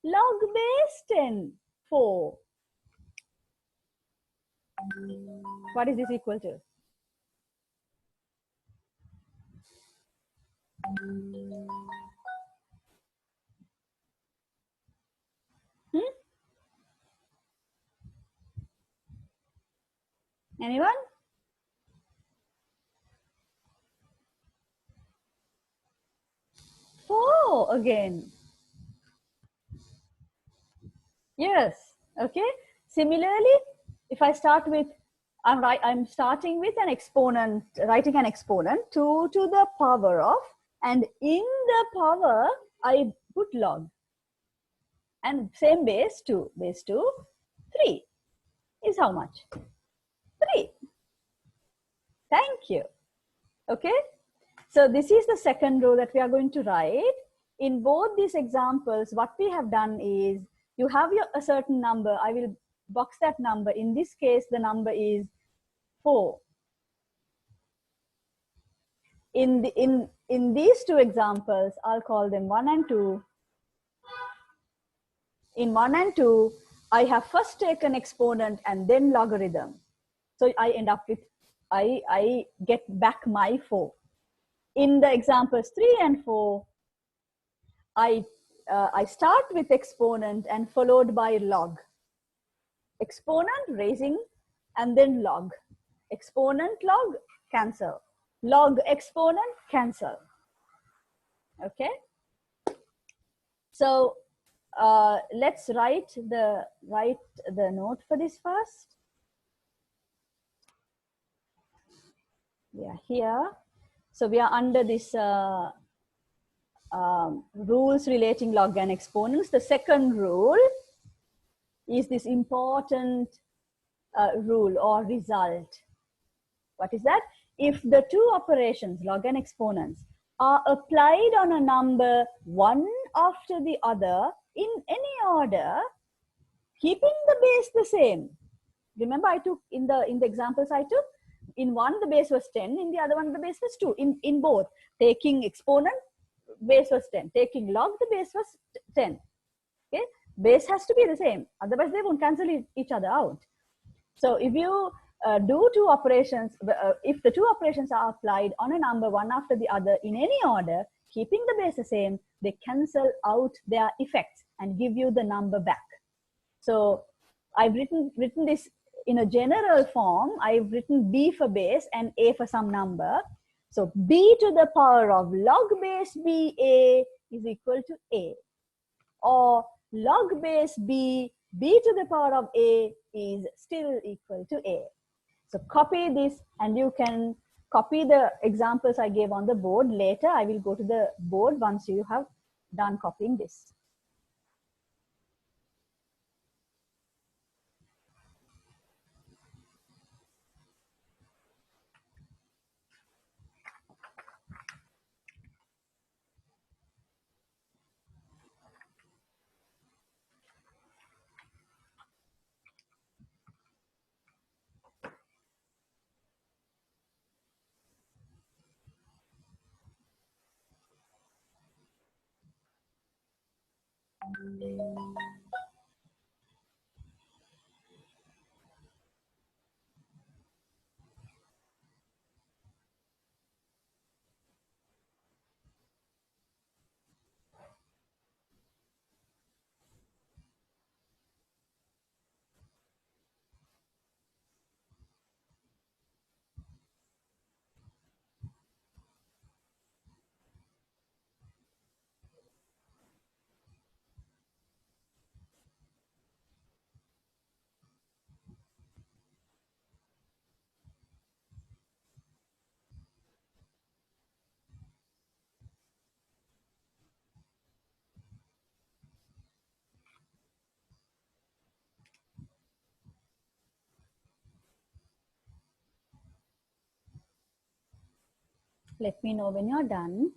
log base 10, 4. What is this equal to? Anyone? Four again. Yes. Okay. Similarly, if I start with, I'm starting with an exponent, writing an exponent 2 to the power of, and in the power I put log, and same base 2, 3 is how much? 3. Thank you. Okay. So this is the second row that we are going to write. In both these examples, what we have done is, you have a certain number. I will box that number. In this case, the number is 4. In these two examples, I'll call them 1 and 2. In 1 and 2, I have first taken exponent and then logarithm. So I end up with, I get back my 4. In the examples 3 and 4, I start with exponent and followed by log. Exponent, raising, and then log. Exponent, log, cancel. Log, exponent, cancel. Okay. So let's write the note for this first. Yeah, here. So we are under this rules relating log and exponents. The second rule is this important rule or result. What is that? If the two operations, log and exponents, are applied on a number one after the other in any order, keeping the base the same. Remember, I took in the examples I took, in one the base was 10, in the other one the base was 2. In both, taking exponent, base was 10. Taking log, the base was 10. Okay, base has to be the same, otherwise they won't cancel each other out. So if you do two operations, if the two operations are applied on a number one after the other in any order, keeping the base the same, they cancel out their effects and give you the number back. So I've written this in a general form. I've written b for base and a for some number. So b to the power of log base ba is equal to a, or log base b to the power of a is still equal to a. So copy this, and you can copy the examples I gave on the board. Later, I will go to the board once you have done copying this. Let me know when you're done.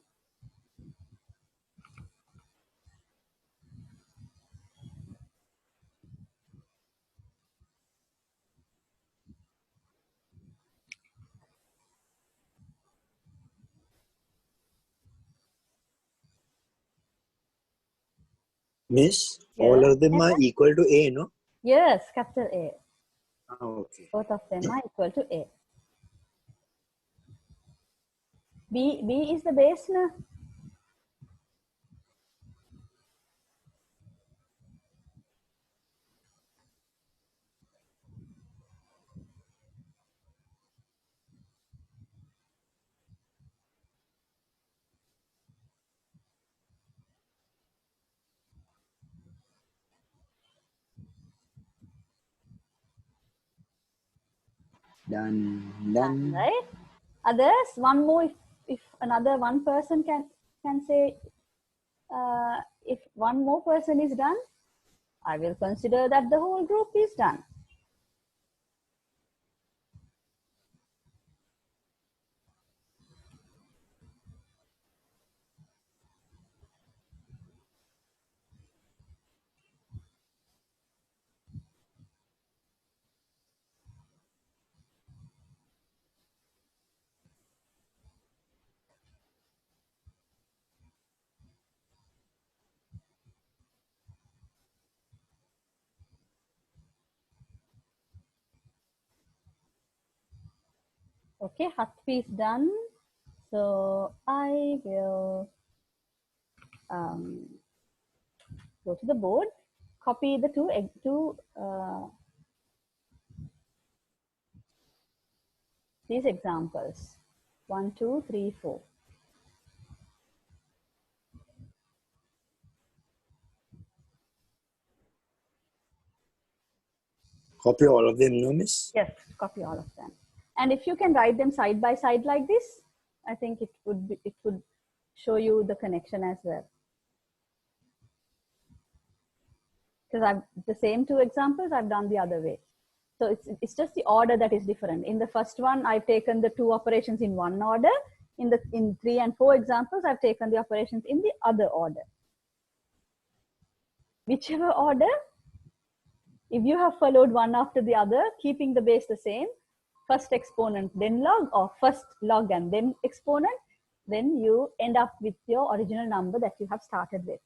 Miss, Yeah. all of them are equal to A, no? Yes, capital A. Okay. Both of them are equal to A. B is the base now. Done. Right? Others, one more, if another one person can say, if one more person is done, I will consider that the whole group is done. Okay, Hatvi is done. So I will go to the board, copy the these examples. 1, 2, 3, 4. Copy all of them, no, Miss? Yes, copy all of them. And if you can write them side by side like this, I think it would show you the connection as well. Because I've the same two examples I've done the other way. So it's just the order that is different. In the first one, I've taken the two operations in one order. In 3 and 4 examples, I've taken the operations in the other order. Whichever order, if you have followed one after the other, keeping the base the same, first exponent, then log, or first log and then exponent, then you end up with your original number that you have started with.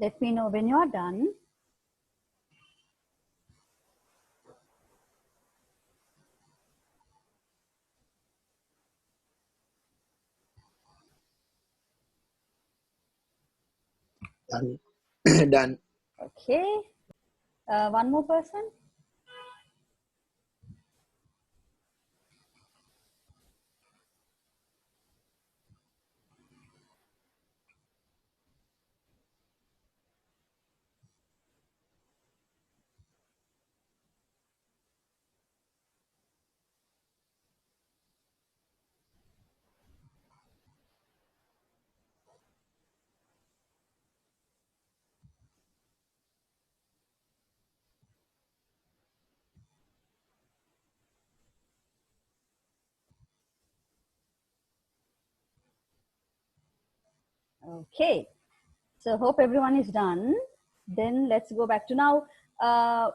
Let me know when you are done. Done. Done. Okay. One more person. Okay. So hope everyone is done. Then let's go back to now.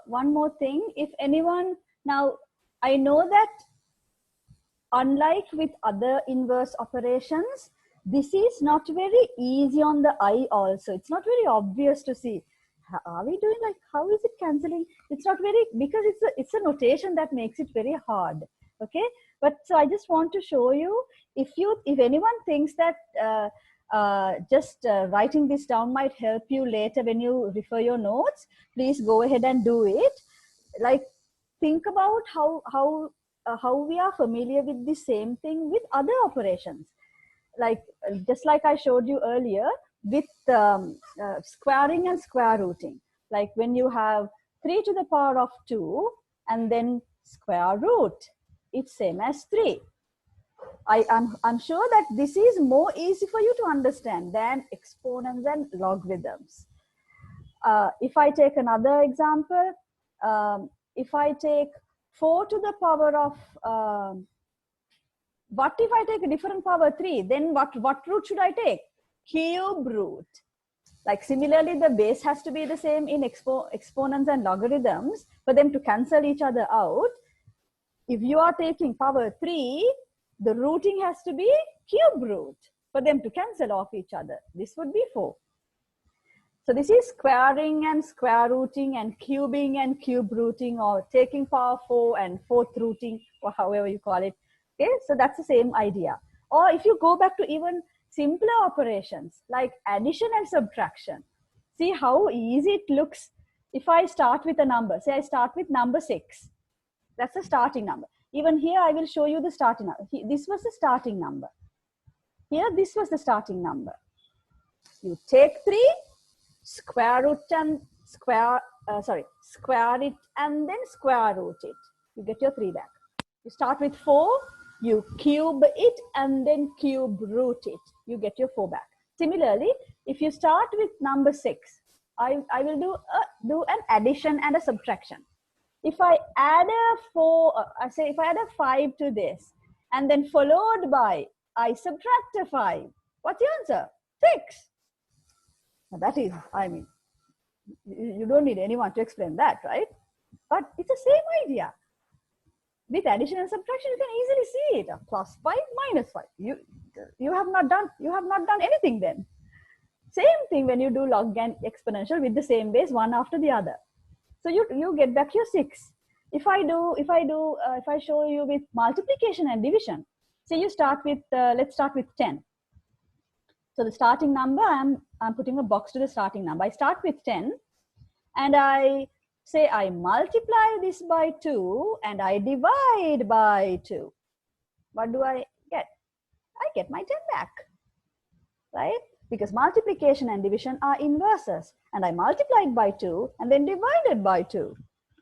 One more thing. If anyone, now I know that unlike with other inverse operations, this is not very easy on the eye also. It's not very obvious to see. Are we doing like, how is it cancelling? It's not very, because it's a notation that makes it very hard. Okay. But so I just want to show you, if anyone thinks that just writing this down might help you later when you refer your notes, please go ahead and do it. Like, think about how we are familiar with the same thing with other operations. Like, just like I showed you earlier with squaring and square rooting. Like when you have 3 to the power of 2 and then square root, it's same as 3. I'm sure that this is more easy for you to understand than exponents and logarithms. If I take another example, if I take 4 to the power of, what if I take a different power 3? Then what root should I take? Cube root. Like similarly, the base has to be the same in exponents and logarithms for them to cancel each other out. If you are taking power 3, the rooting has to be cube root for them to cancel off each other. This would be 4. So this is squaring and square rooting and cubing and cube rooting, or taking power 4 and fourth rooting, or however you call it. Okay, so that's the same idea. Or if you go back to even simpler operations like addition and subtraction, see how easy it looks. If I start with a number, say I start with number 6, that's the starting number. Even here I will show you the starting number. This was the starting number. Here this was the starting number. You take 3, square root and square it and then square root it. You get your 3 back. You start with 4, you cube it and then cube root it. You get your 4 back. Similarly, if you start with number 6, I will do an addition and a subtraction. If I add a 4, if I add a 5 to this and then followed by, I subtract a 5, what's the answer? 6. Now that is, I mean, you don't need anyone to explain that, right? But it's the same idea. With addition and subtraction, you can easily see it. Plus 5, minus 5. You have not done anything then. Same thing when you do log and exponential with the same base, one after the other. So you get back your 6. If I show you with multiplication and division, say you start with, let's start with 10. So the starting number, I'm putting a box to the starting number. I start with 10 and I say I multiply this by 2 and I divide by 2. What do I get? I get my 10 back, right? Because multiplication and division are inverses, and I multiplied by 2 and then divided by 2.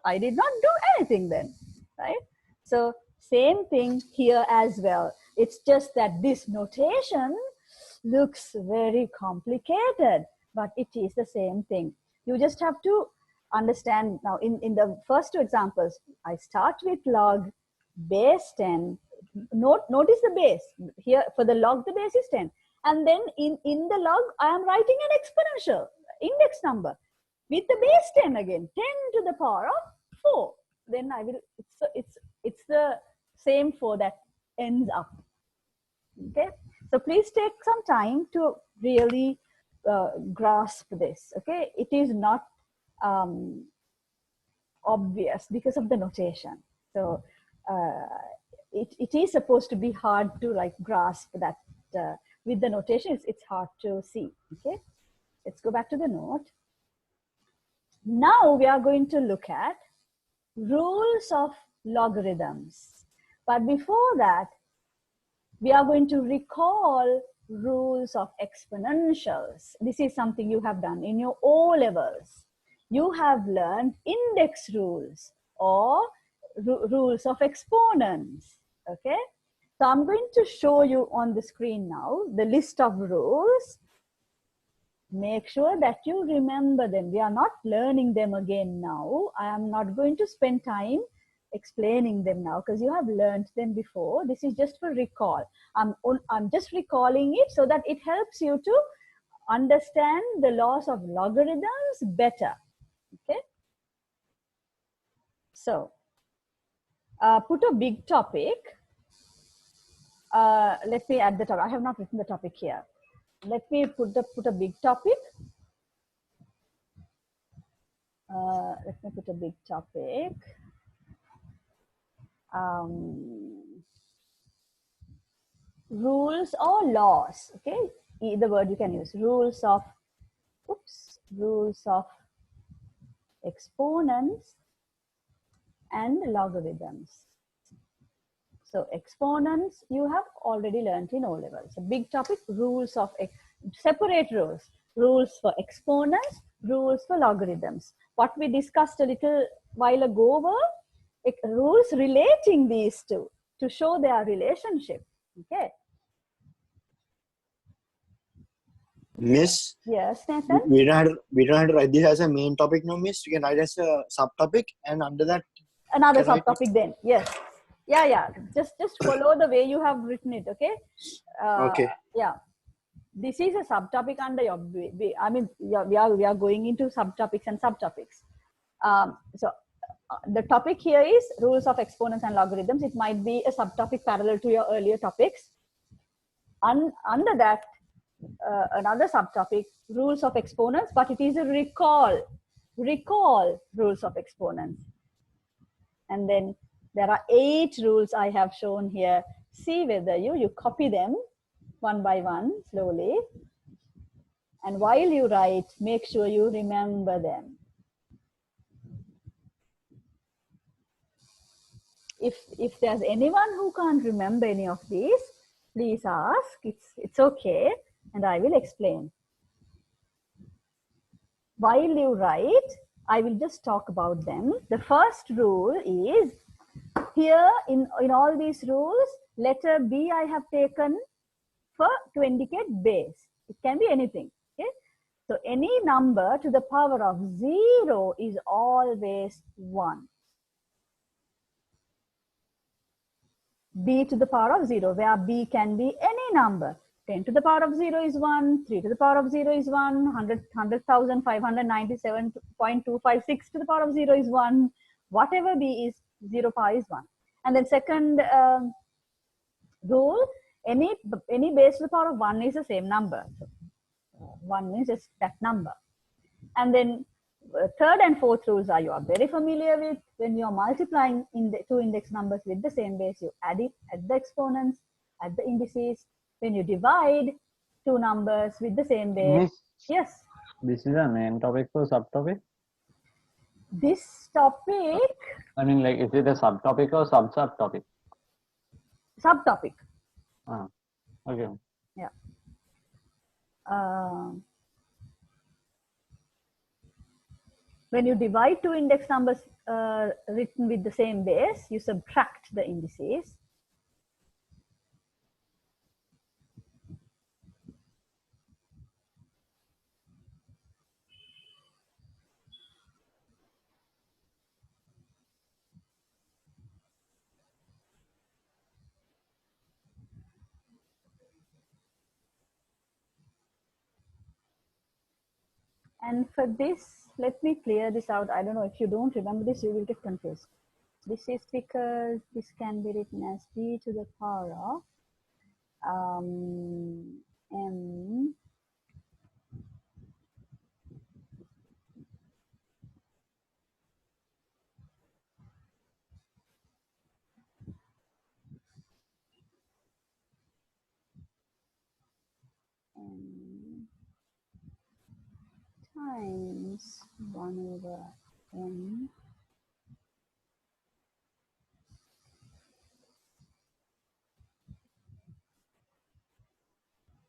I did not do anything then, right? So same thing here as well. It's just that this notation looks very complicated, but it is the same thing. You just have to understand now. In the first 2 examples, I start with log, base 10. Notice the base. Here for the log, the base is 10. And then in the log, I am writing an exponential index number with the base 10 again, 10 to the power of 4. Then I will, it's the same 4 that ends up. Okay. So please take some time to really grasp this. Okay, it is not obvious because of the notation. So it is supposed to be hard to like grasp that with the notation. It's hard to see. Okay, let's go back to the note. Now we are going to look at rules of logarithms. But before that, we are going to recall rules of exponentials. This is something you have done in your O levels. You have learned index rules or rules of exponents. Okay, so I'm going to show you on the screen now the list of rules. Make sure that you remember them. We are not learning them again now. I am not going to spend time explaining them now because you have learned them before. This is just for recall. I'm just recalling it so that it helps you to understand the laws of logarithms better. Okay. So put a big topic. Let me add the topic. I have not written the topic here. Let me put a big topic. Let me put a big topic. Rules or laws. Okay, either word you can use. Rules of exponents and logarithms. So exponents you have already learned in O level. So big topic, rules of separate rules. Rules for exponents, rules for logarithms. What we discussed a little while ago were rules relating these two to show their relationship. Okay. Miss, Yes, Nathan. we don't have to write this as a main topic now, Miss. We can write as a subtopic, and under that another subtopic then. Yes. Yeah. Just follow the way you have written it. Okay. Okay. Yeah. This is a subtopic under your. I mean, we are going into subtopics and subtopics. So the topic here is rules of exponents and logarithms. It might be a subtopic parallel to your earlier topics. Under that, another subtopic, rules of exponents, but it is a recall rules of exponents. And then there are 8 rules I have shown here. See whether you copy them one by one slowly. And while you write, make sure you remember them. If there's anyone who can't remember any of these, please ask. It's okay, and I will explain. While you write, I will just talk about them. The first rule is, here in all these rules, letter B I have taken to indicate base. It can be anything. Okay? So any number to the power of 0 is always 1. B to the power of 0, where B can be any number. 10 to the power of 0 is 1, 3 to the power of 0 is 1, 100,597.256 to the power of 0 is 1. Whatever B is, 0 power is 1. And then second rule, any base to the power of 1 is the same number. So 1 means just that number. And then third and fourth rules you are very familiar with. When you are multiplying two index numbers with the same base, you add it at the exponents, at the indices. When you divide two numbers with the same base. Miss, Yes. this is a main topic for subtopic? This topic. I mean, like, is it a subtopic or subtopic? Subtopic. Okay. Yeah. When you divide two index numbers written with the same base, you subtract the indices. And for this, let me clear this out. I don't know, if you don't remember this, you will get confused. This is because this can be written as b to the power of m times 1/n.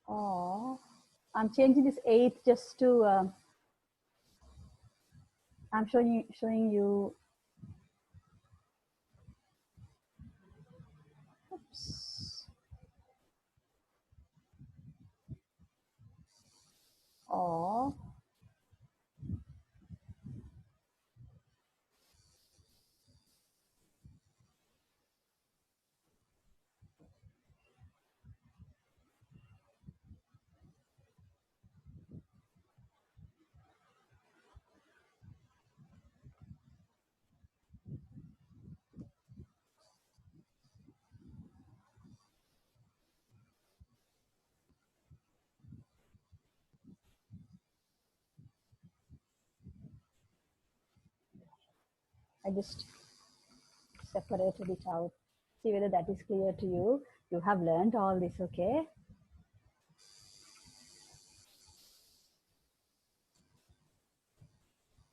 Or I'm changing this 8 just to, I'm showing you, oops. Or I just separated it out. See whether that is clear to you. You have learned all this, okay?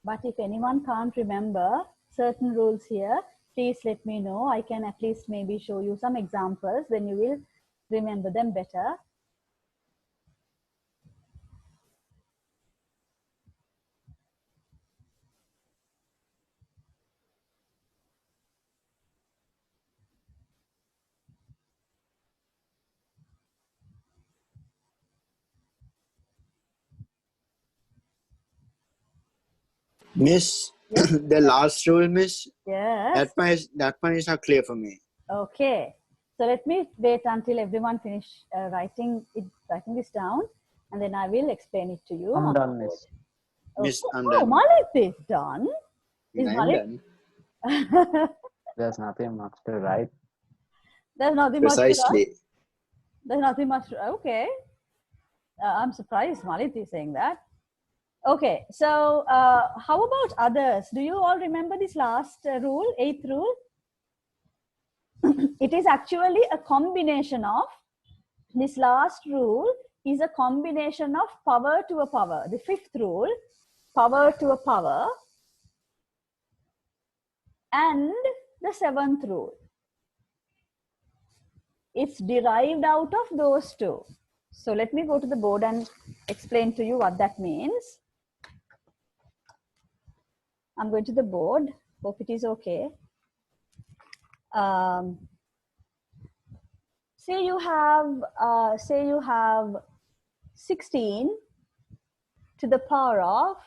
But if anyone can't remember certain rules here, please let me know. I can at least maybe show you some examples, then you will remember them better. Miss, Yes. the last rule, Miss, Yes. that one is not clear for me. Okay. So let me wait until everyone finish writing this down, and then I will explain it to you. I'm on done, the board. Miss. Miss, Oh, I'm oh, done. Malit is done. Is I'm Malit? done. There's nothing much to write. There's nothing much to write. Precisely. There's nothing much. Okay. I'm surprised Malit is saying that. Okay. So how about others? Do you all remember this last rule, 8th rule? It is actually a combination of, this last rule is a combination of power to a power. The 5th rule, power to a power, and the 7th rule. It's derived out of those two. So let me go to the board and explain to you what that means. I'm going to the board. Hope it is okay. Say you have 16 to the power of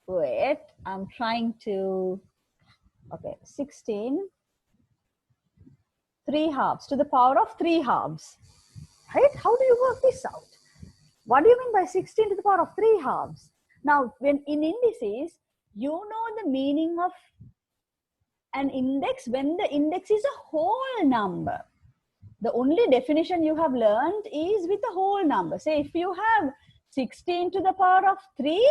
wait, I'm trying to, okay, 16 3/2 to the power of 3/2, right? How do you work this out? What do you mean by 16 to the power of 3/2? Now, when in indices, you know the meaning of an index when the index is a whole number. The only definition you have learned is with a whole number. Say if you have 16 to the power of 3,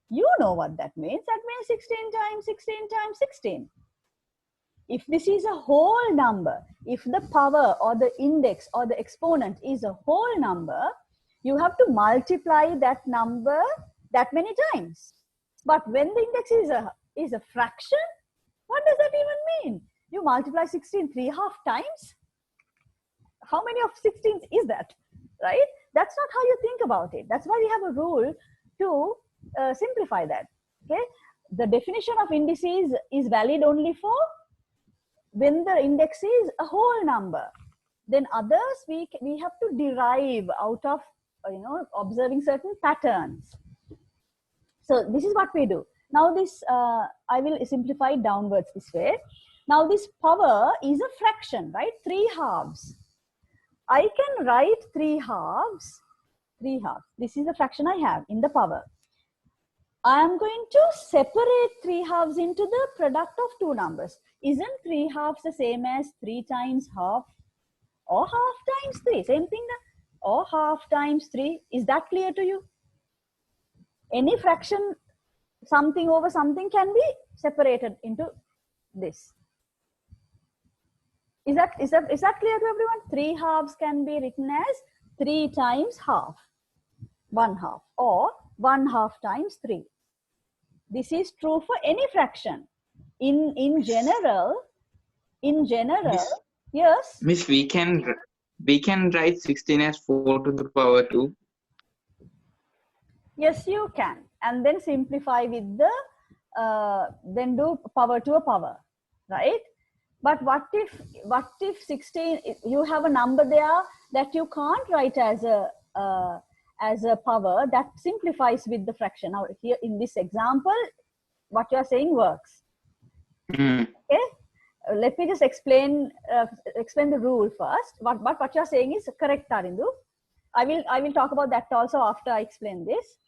you know what that means. That means 16 times 16 times 16. If this is a whole number, if the power or the index or the exponent is a whole number, you have to multiply that number that many times. But when the index is a fraction, what does that even mean? You multiply 16 3/2 times. How many of 16s is that, right? That's not how you think about it. That's why we have a rule to simplify that, okay? The definition of indices is valid only for when the index is a whole number. Then others we have to derive out of observing certain patterns. So this is what we do. Now this I will simplify it downwards this way. Now this power is a fraction, right? 3/2. I can write 3/2. This is the fraction I have in the power. I am going to separate 3/2 into the product of two numbers. Isn't 3/2 the same as 3 times half or half times 3? Same thing, or half times 3. Is that clear to you? Any fraction, something over something, can be separated into this. Is that clear to everyone? 3 halves can be written as 3 times half, 1 half, or 1 half times 3. This is true for any fraction. In general, Miss, yes. Miss, we can write 16 as 4 to the power 2. Yes, you can, and then simplify with the then do power to a power, right? But what if 16? You have a number there that you can't write as a power, that simplifies with the fraction. Now here in this example, what you are saying works. Mm. Okay, let me just explain the rule first. What you are saying is correct, Tarindu. I will talk about that also after I explain this.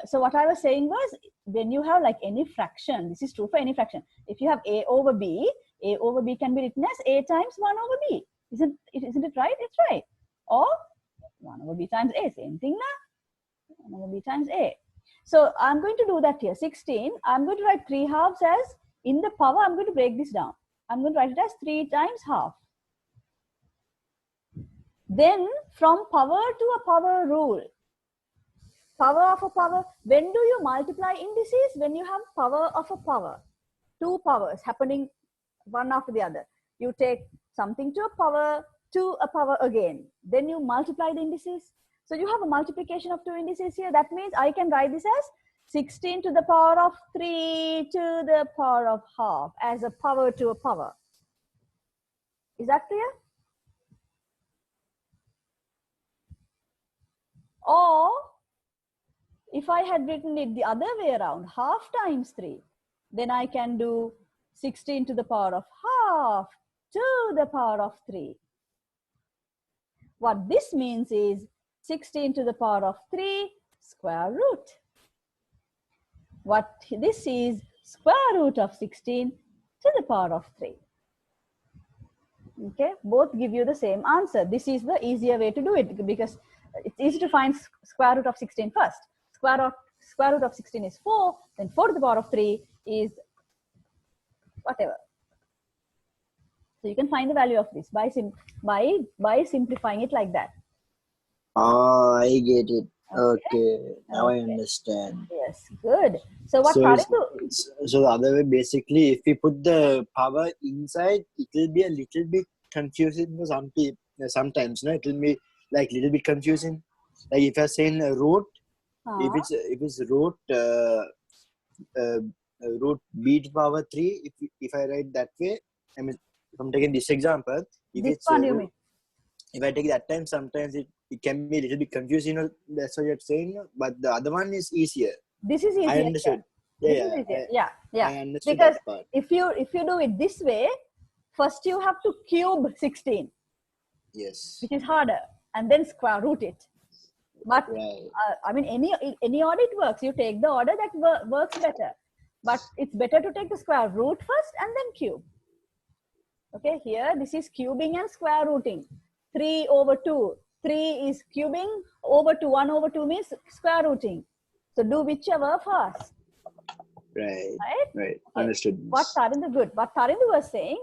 So what I was saying was, when you have like any fraction, this is true for any fraction. If you have a over b can be written as a times 1 over b. Isn't it right? It's right. Or 1 over b times a, same thing now. 1 over b times a. So I'm going to do that here. 16, I'm going to write 3 halves as, in the power, I'm going to break this down. I'm going to write it as 3 times half. Then from power to a power rule, power of a power, when do you multiply indices? When you have power of a power, 2 powers happening one after the other. You take something to a power again, then you multiply the indices. So you have a multiplication of 2 indices here. That means I can write this as 16 to the power of 3 to the power of half as a power to a power. Is that clear? Or if I had written it the other way around, half times 3, then I can do 16 to the power of half to the power of 3. What this means is 16 to the power of 3 square root. What this is, square root of 16 to the power of 3. Okay, both give you the same answer. This is the easier way to do it, because it's easy to find square root of 16 first. Square root of 16 is 4, then 4 to the power of 3 is whatever. So you can find the value of this by simplifying it like that. Oh, I get it. Okay, now I understand. Yes, good. So what so the other way, basically, if we put the power inside, it will be a little bit confusing for some people. Sometimes, no, it will be like a little bit confusing. Like if you're saying a root, if it's root root b to the power 3, if I write that way, I mean, if I'm taking this example, if this it's one you mean? If I take that time, sometimes it can be a little bit confusing. That's what you're saying. But the other one is easier. This is easier. I understood. Yeah. I understood because that part. if you do it this way, first you have to cube 16. Yes. Which is harder, and then square root it. But right. I mean, any order it works. You take the order that works better. But it's better to take the square root first and then cube. Okay, here this is cubing and square rooting. 3 over 2. 3 is cubing, over 2. 1 over 2 means square rooting. So do whichever first. Right. Okay. Understood. What Tarindu was saying,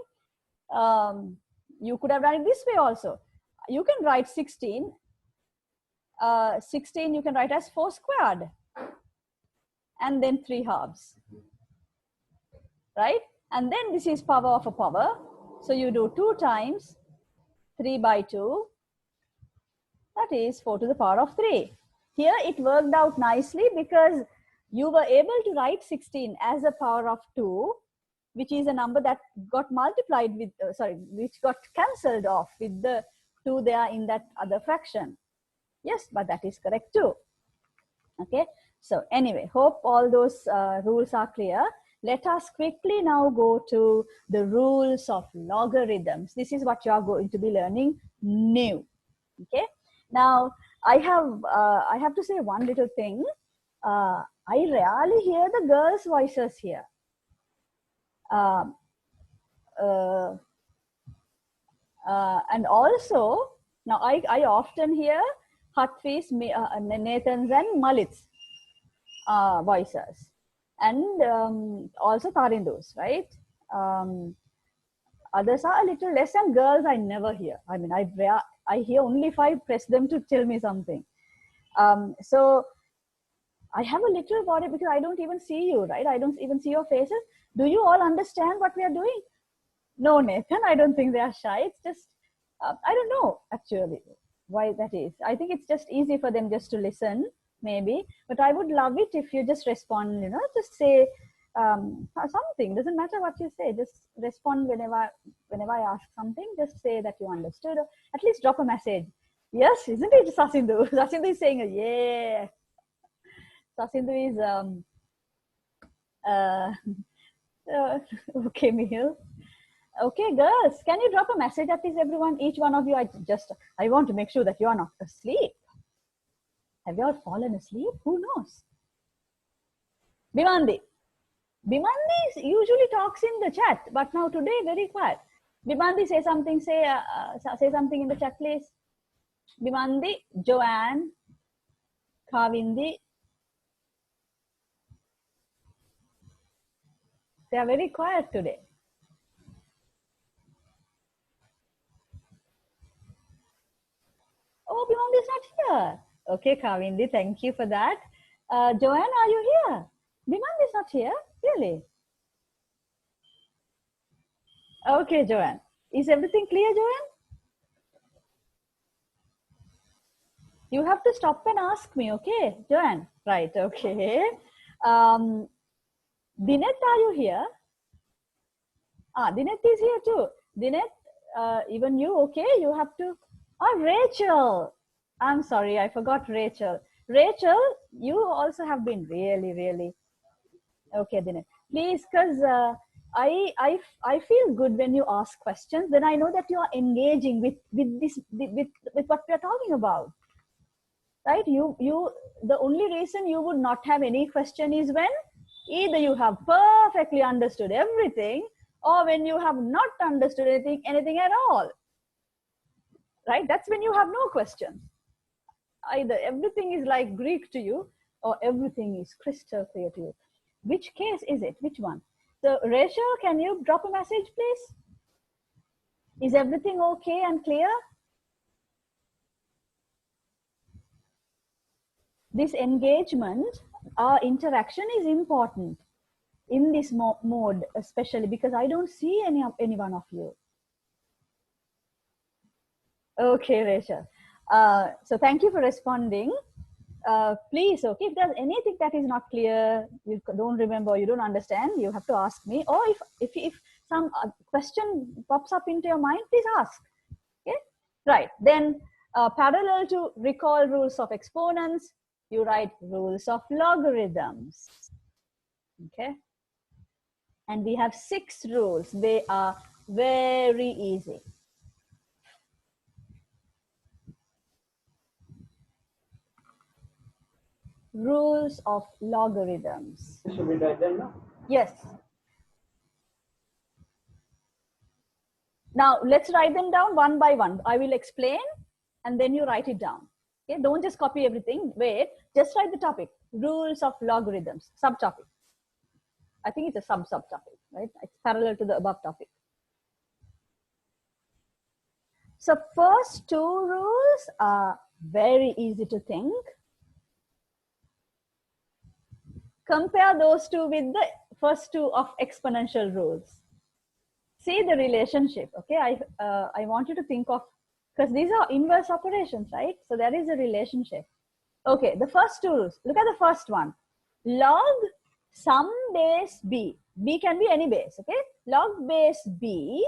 you could have done it this way also. You can write 16. 16 you can write as 4 squared. And then 3 halves. Right? And then this is power of a power. So you do 2 times 3 by 2. That is 4 to the power of 3. Here it worked out nicely because you were able to write 16 as a power of 2, which is a number that got multiplied with, which got cancelled off with the 2 there in that other fraction. Yes, but that is correct too. Okay, so anyway, hope all those rules are clear. Let us quickly now go to the rules of logarithms. This is what you are going to be learning new. Okay, now I have to say one little thing. I rarely hear the girls' voices here. And also, now I often hear Hatfi's, Nathan's and Malit's voices, and also Tarindu's, right? Others are a little less, and girls I never hear. I mean, I hear only if I press them to tell me something. So I have a little body because I don't even see you, right? I don't even see your faces. Do you all understand what we are doing? No, Nathan, I don't think they are shy. It's just, I don't know actually why that is. I think it's just easy for them just to listen, maybe. But I would love it if you just respond, just say something. Doesn't matter what you say. Just respond whenever I ask something. Just say that you understood. Or at least drop a message. Yes, isn't it, Sasindu? Sasindu is saying, yeah. Sasindu is, okay, Mihil. Okay, girls, can you drop a message at least, everyone, each one of you? I want to make sure that you are not asleep. Have you all fallen asleep? Who knows? Bimandi usually talks in the chat, but now today very quiet. Bimandi, say something. Say something in the chat, please. Bimandi, Joanne, Kavindi. They are very quiet today. Oh, Bimandi is not here. Okay, Kavindi, thank you for that. Joanne, are you here? Bimandi is not here, really? Okay, Joanne. Is everything clear, Joanne? You have to stop and ask me, okay, Joanne? Right, okay. Dinet, are you here? Dinet is here too. Dinet, even you, okay? You have to. Rachel. I'm sorry, I forgot Rachel. Rachel, you also have been really, really. Okay, Dinet. Please, because I feel good when you ask questions. Then I know that you are engaging with what we are talking about. Right? The only reason you would not have any question is when either you have perfectly understood everything or when you have not understood anything at all. Right? That's when you have no questions. Either everything is like Greek to you or everything is crystal clear to you. Which case is it? Which one? So Rachel, can you drop a message, please? Is everything okay and clear? This engagement, our interaction is important in this mode, especially because I don't see any one of you. Okay, Rachel. So thank you for responding. Please, okay, if there's anything that is not clear, you don't remember, you don't understand, you have to ask me. Or if some question pops up into your mind, please ask. Okay, right. Then parallel to recall rules of exponents, you write rules of logarithms. Okay, and we have 6 rules. They are very easy. Rules of logarithms. Should we write them now? Yes. Now let's write them down one by one. I will explain and then you write it down. Okay, don't just copy everything. Wait, just write the topic. Rules of logarithms, subtopic. I think it's a subtopic, right? It's parallel to the above topic. So first 2 rules are very easy to think. Compare those 2 with the first 2 of exponential rules. See the relationship, okay? I want you to think of, because these are inverse operations, right? So there is a relationship. Okay, the first 2 rules. Look at the first one. Log some base b. B can be any base, okay? Log base b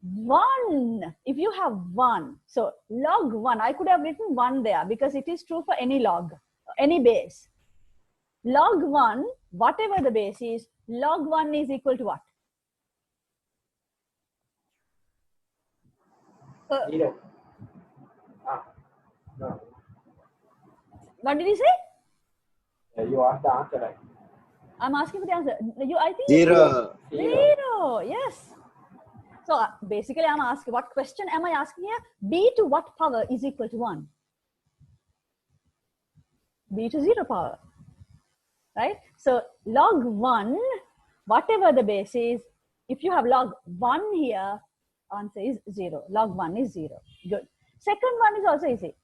1. If you have 1, so log 1, I could have written 1 there because it is true for any log, any base. Log 1, whatever the base is, log 1 is equal to what? 0. No. What did you say? You asked the answer, right? I'm asking for the answer. I think 0. 0. Yes. So basically, I'm asking, what question am I asking here? B to what power is equal to 1? B to 0 power. Right? So log 1, whatever the base is, If you have log 1 here, answer is 0. Log 1 is 0. Good. Second one is also easy.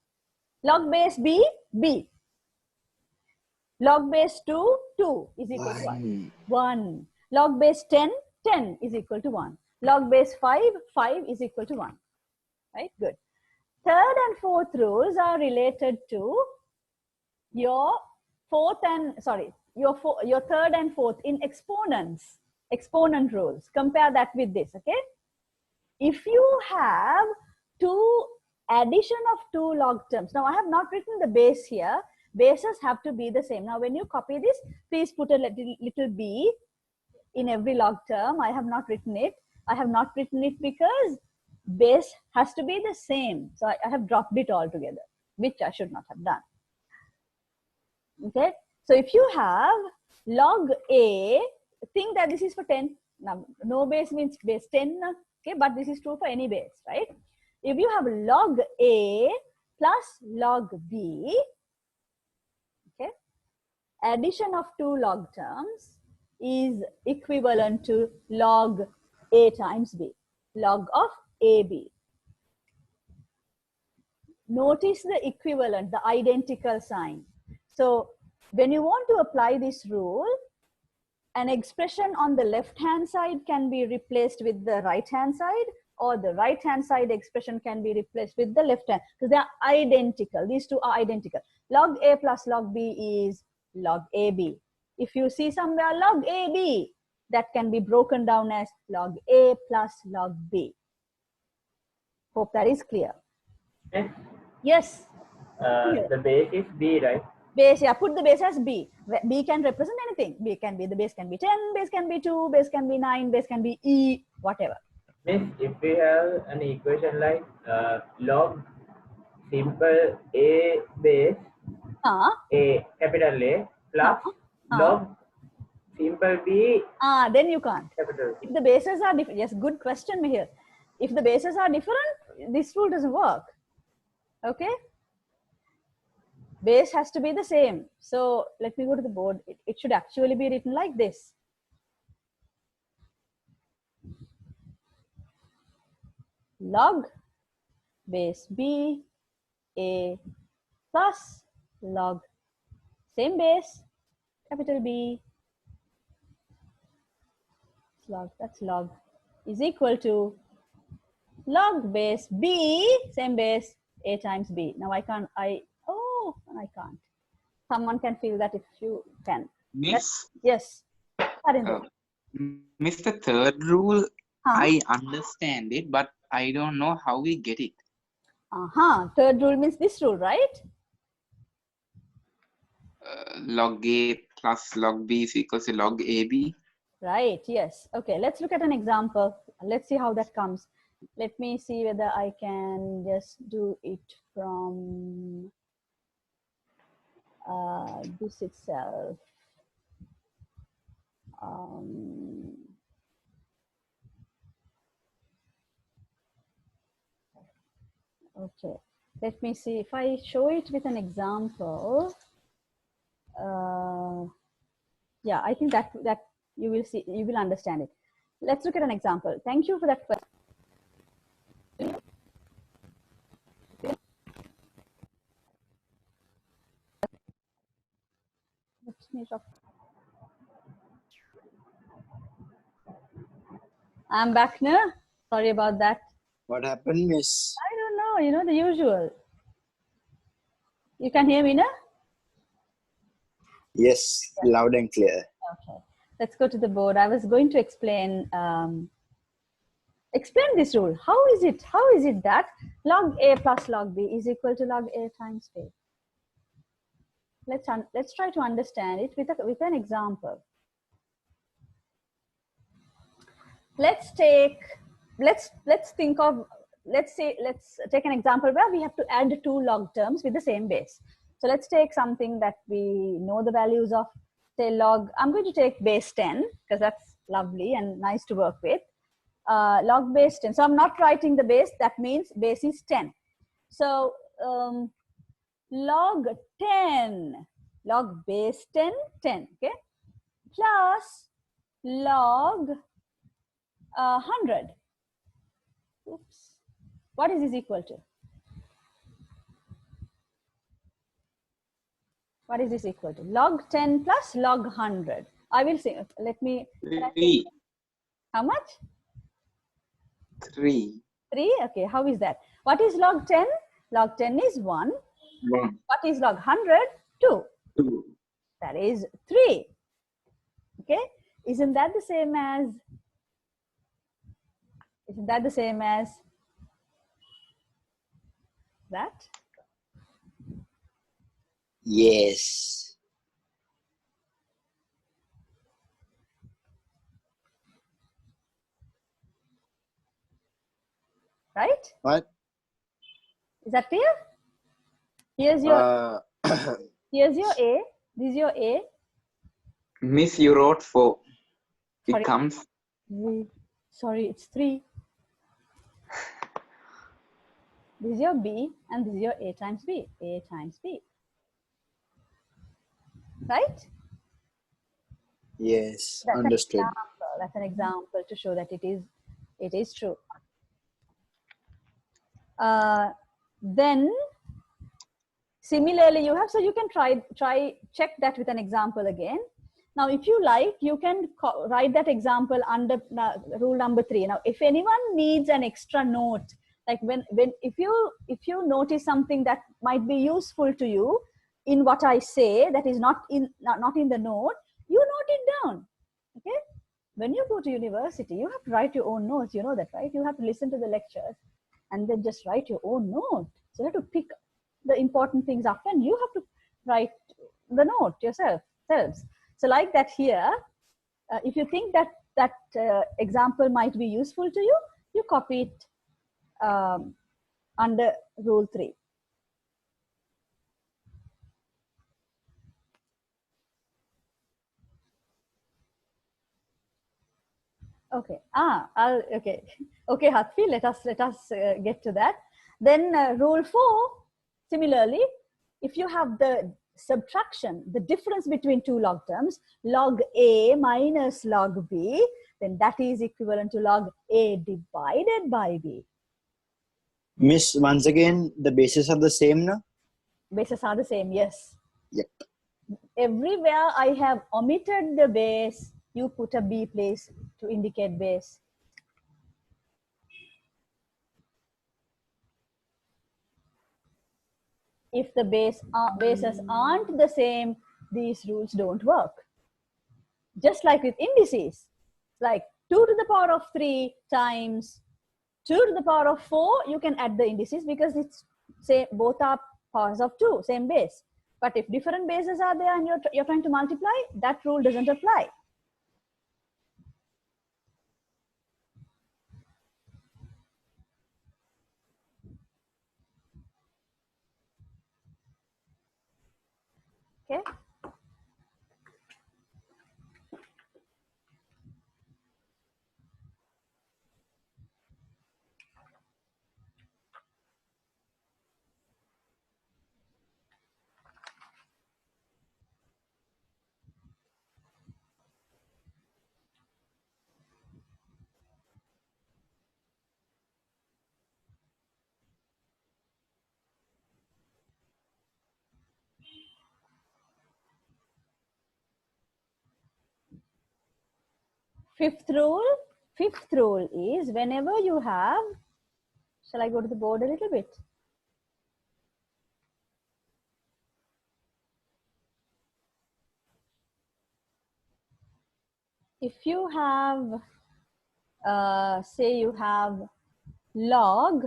Log base b, b. Log base 2, 2 is equal to 1. 1. Log base 10, 10 is equal to 1. Log base 5, 5 is equal to 1. Right? Good. Third and fourth rules are related to your your third and fourth in exponents, exponent rules. Compare that with this, okay? If you have addition of two log terms, now I have not written the base here. Bases have to be the same. Now when you copy this, please put a little b in every log term. I have not written it. I have not written it because base has to be the same. So I have dropped it all together, which I should not have done. Okay. So if you have log a, think that this is for 10. Now, no base means base 10. Okay. But this is true for any base, right? If you have log a plus log b, okay, addition of two log terms is equivalent to log a times b, log of ab. Notice the equivalent, the identical sign. So when you want to apply this rule, an expression on the left hand side can be replaced with the right hand side, or the right hand side expression can be replaced with the left hand, because they are identical. These two are identical. Log a plus log b is log ab. If you see somewhere log ab, that can be broken down as log a plus log b. Hope that is clear. Yes. The base is b, right? Base, yeah, put the base as b. B can represent anything. B can be, the base can be 10, base can be 2, base can be 9, base can be e, whatever. Miss, if we have an equation like log simple a base a capital A plus log simple b then you can't. capital If the bases are different, yes, good question here. If the bases are different, this rule doesn't work. Okay. Base has to be the same. So let me go to the board. It should actually be written like this. Log base b a plus log same base capital B log, that's log, is equal to log base b same base a times b. Now I can't, I can't. Someone can feel that if you can. Miss, Yes. Harinder. Miss, the third rule, Huh? I understand it, but I don't know how we get it. Third rule means this rule, right? Log a plus log b is equals to log ab. Right, yes. Okay, let's look at an example. Let's see how that comes. Let me see whether I can just do it from this itself. Okay, let me see if I show it with an example. Yeah, I think that you will see, you will understand it. Let's look at an example. Thank you for that question. I'm back now. Sorry about that. What happened, miss? I don't know, you know, the usual. You can hear me now? Yes, loud and clear. Okay, let's go to the board. I was going to explain this rule. How is it that log a plus log b is equal to log a times b? Let's try to understand it with an example. Let's take an example where we have to add two log terms with the same base. So let's take something that we know the values of, say log, I'm going to take base 10 because that's lovely and nice to work with. Log base 10. So I'm not writing the base, that means base is 10. So log 10, log base 10, 10, okay, plus log 100. Oops. What is this equal to? What is this equal to? Log 10 plus log 100. I will say, let me. 3. How much? 3. 3. Okay, how is that? What is log 10? Log 10 is 1. 1. What is log 100? 2. 2. That is 3. Okay, isn't that the same as? Isn't that the same as that? Yes. Right? What? Is that clear? Here's your here's your A. This is your A. Miss, you wrote 4. Sorry. It comes. Sorry, it's 3. This is your B and this is your A times B. A times B. Right? Yes. That's Understood. an example. That's an example to show that it is true. Then similarly you have, so you can check that with an example again. Now if you like, you can write that example under rule number 3. Now if anyone needs an extra note, like if you notice something that might be useful to you in what I say that is not in the note, you note it down. Okay, when you go to university you have to write your own notes, you know that, right? You have to listen to the lectures and then just write your own note. So you have to pick the important things up and you have to write the note yourselves. So like that here, if you think that example might be useful to you, you copy it under rule 3. Okay. Okay. Okay, Hatfi, let us get to that. Then rule 4, similarly, if you have the subtraction, the difference between two log terms, log A minus log B, then that is equivalent to log A divided by B. Miss, once again, the bases are the same now? Bases are the same, yes. Yep. Everywhere I have omitted the base, you put a B place to indicate base. If the bases aren't the same, these rules don't work. Just like with indices, like 2 to the power of 3 times 2 to the power of 4, you can add the indices because it's say both are powers of 2, same base. But if different bases are there and you're trying to multiply, that rule doesn't apply. Okay. Fifth rule is whenever you have, shall I go to the board a little bit? If you have, say you have log,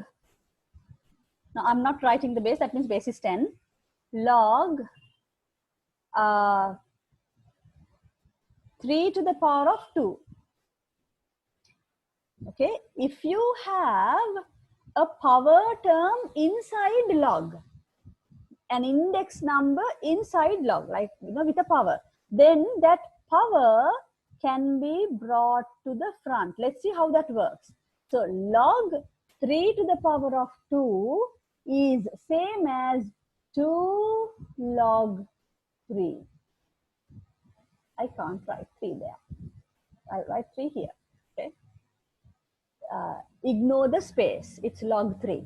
now I'm not writing the base, that means base is 10, log 3 to the power of 2. Okay, if you have a power term inside log, an index number inside log, like with a power, then that power can be brought to the front. Let's see how that works. So log 3 to the power of 2 is same as 2 log 3. I can't write 3 there. I'll write 3 here. Okay. Ignore the space. It's log 3.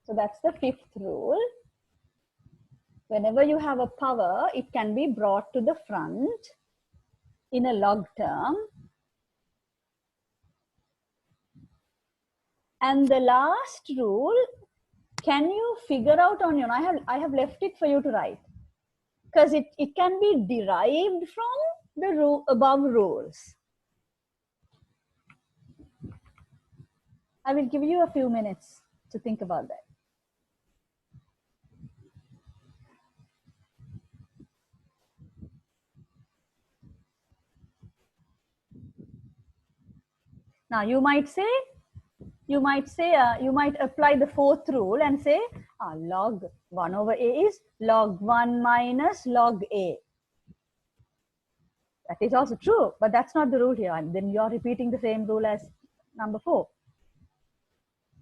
So that's the fifth rule. Whenever you have a power, it can be brought to the front in a log term. And the last rule, can you figure out on your own? I have left it for you to write, because it can be derived from the above rules. I will give you a few minutes to think about that. Now you might apply the fourth rule and say log 1 over a is log 1 minus log a. That is also true, but that's not the rule here. And then you're repeating the same rule as number 4.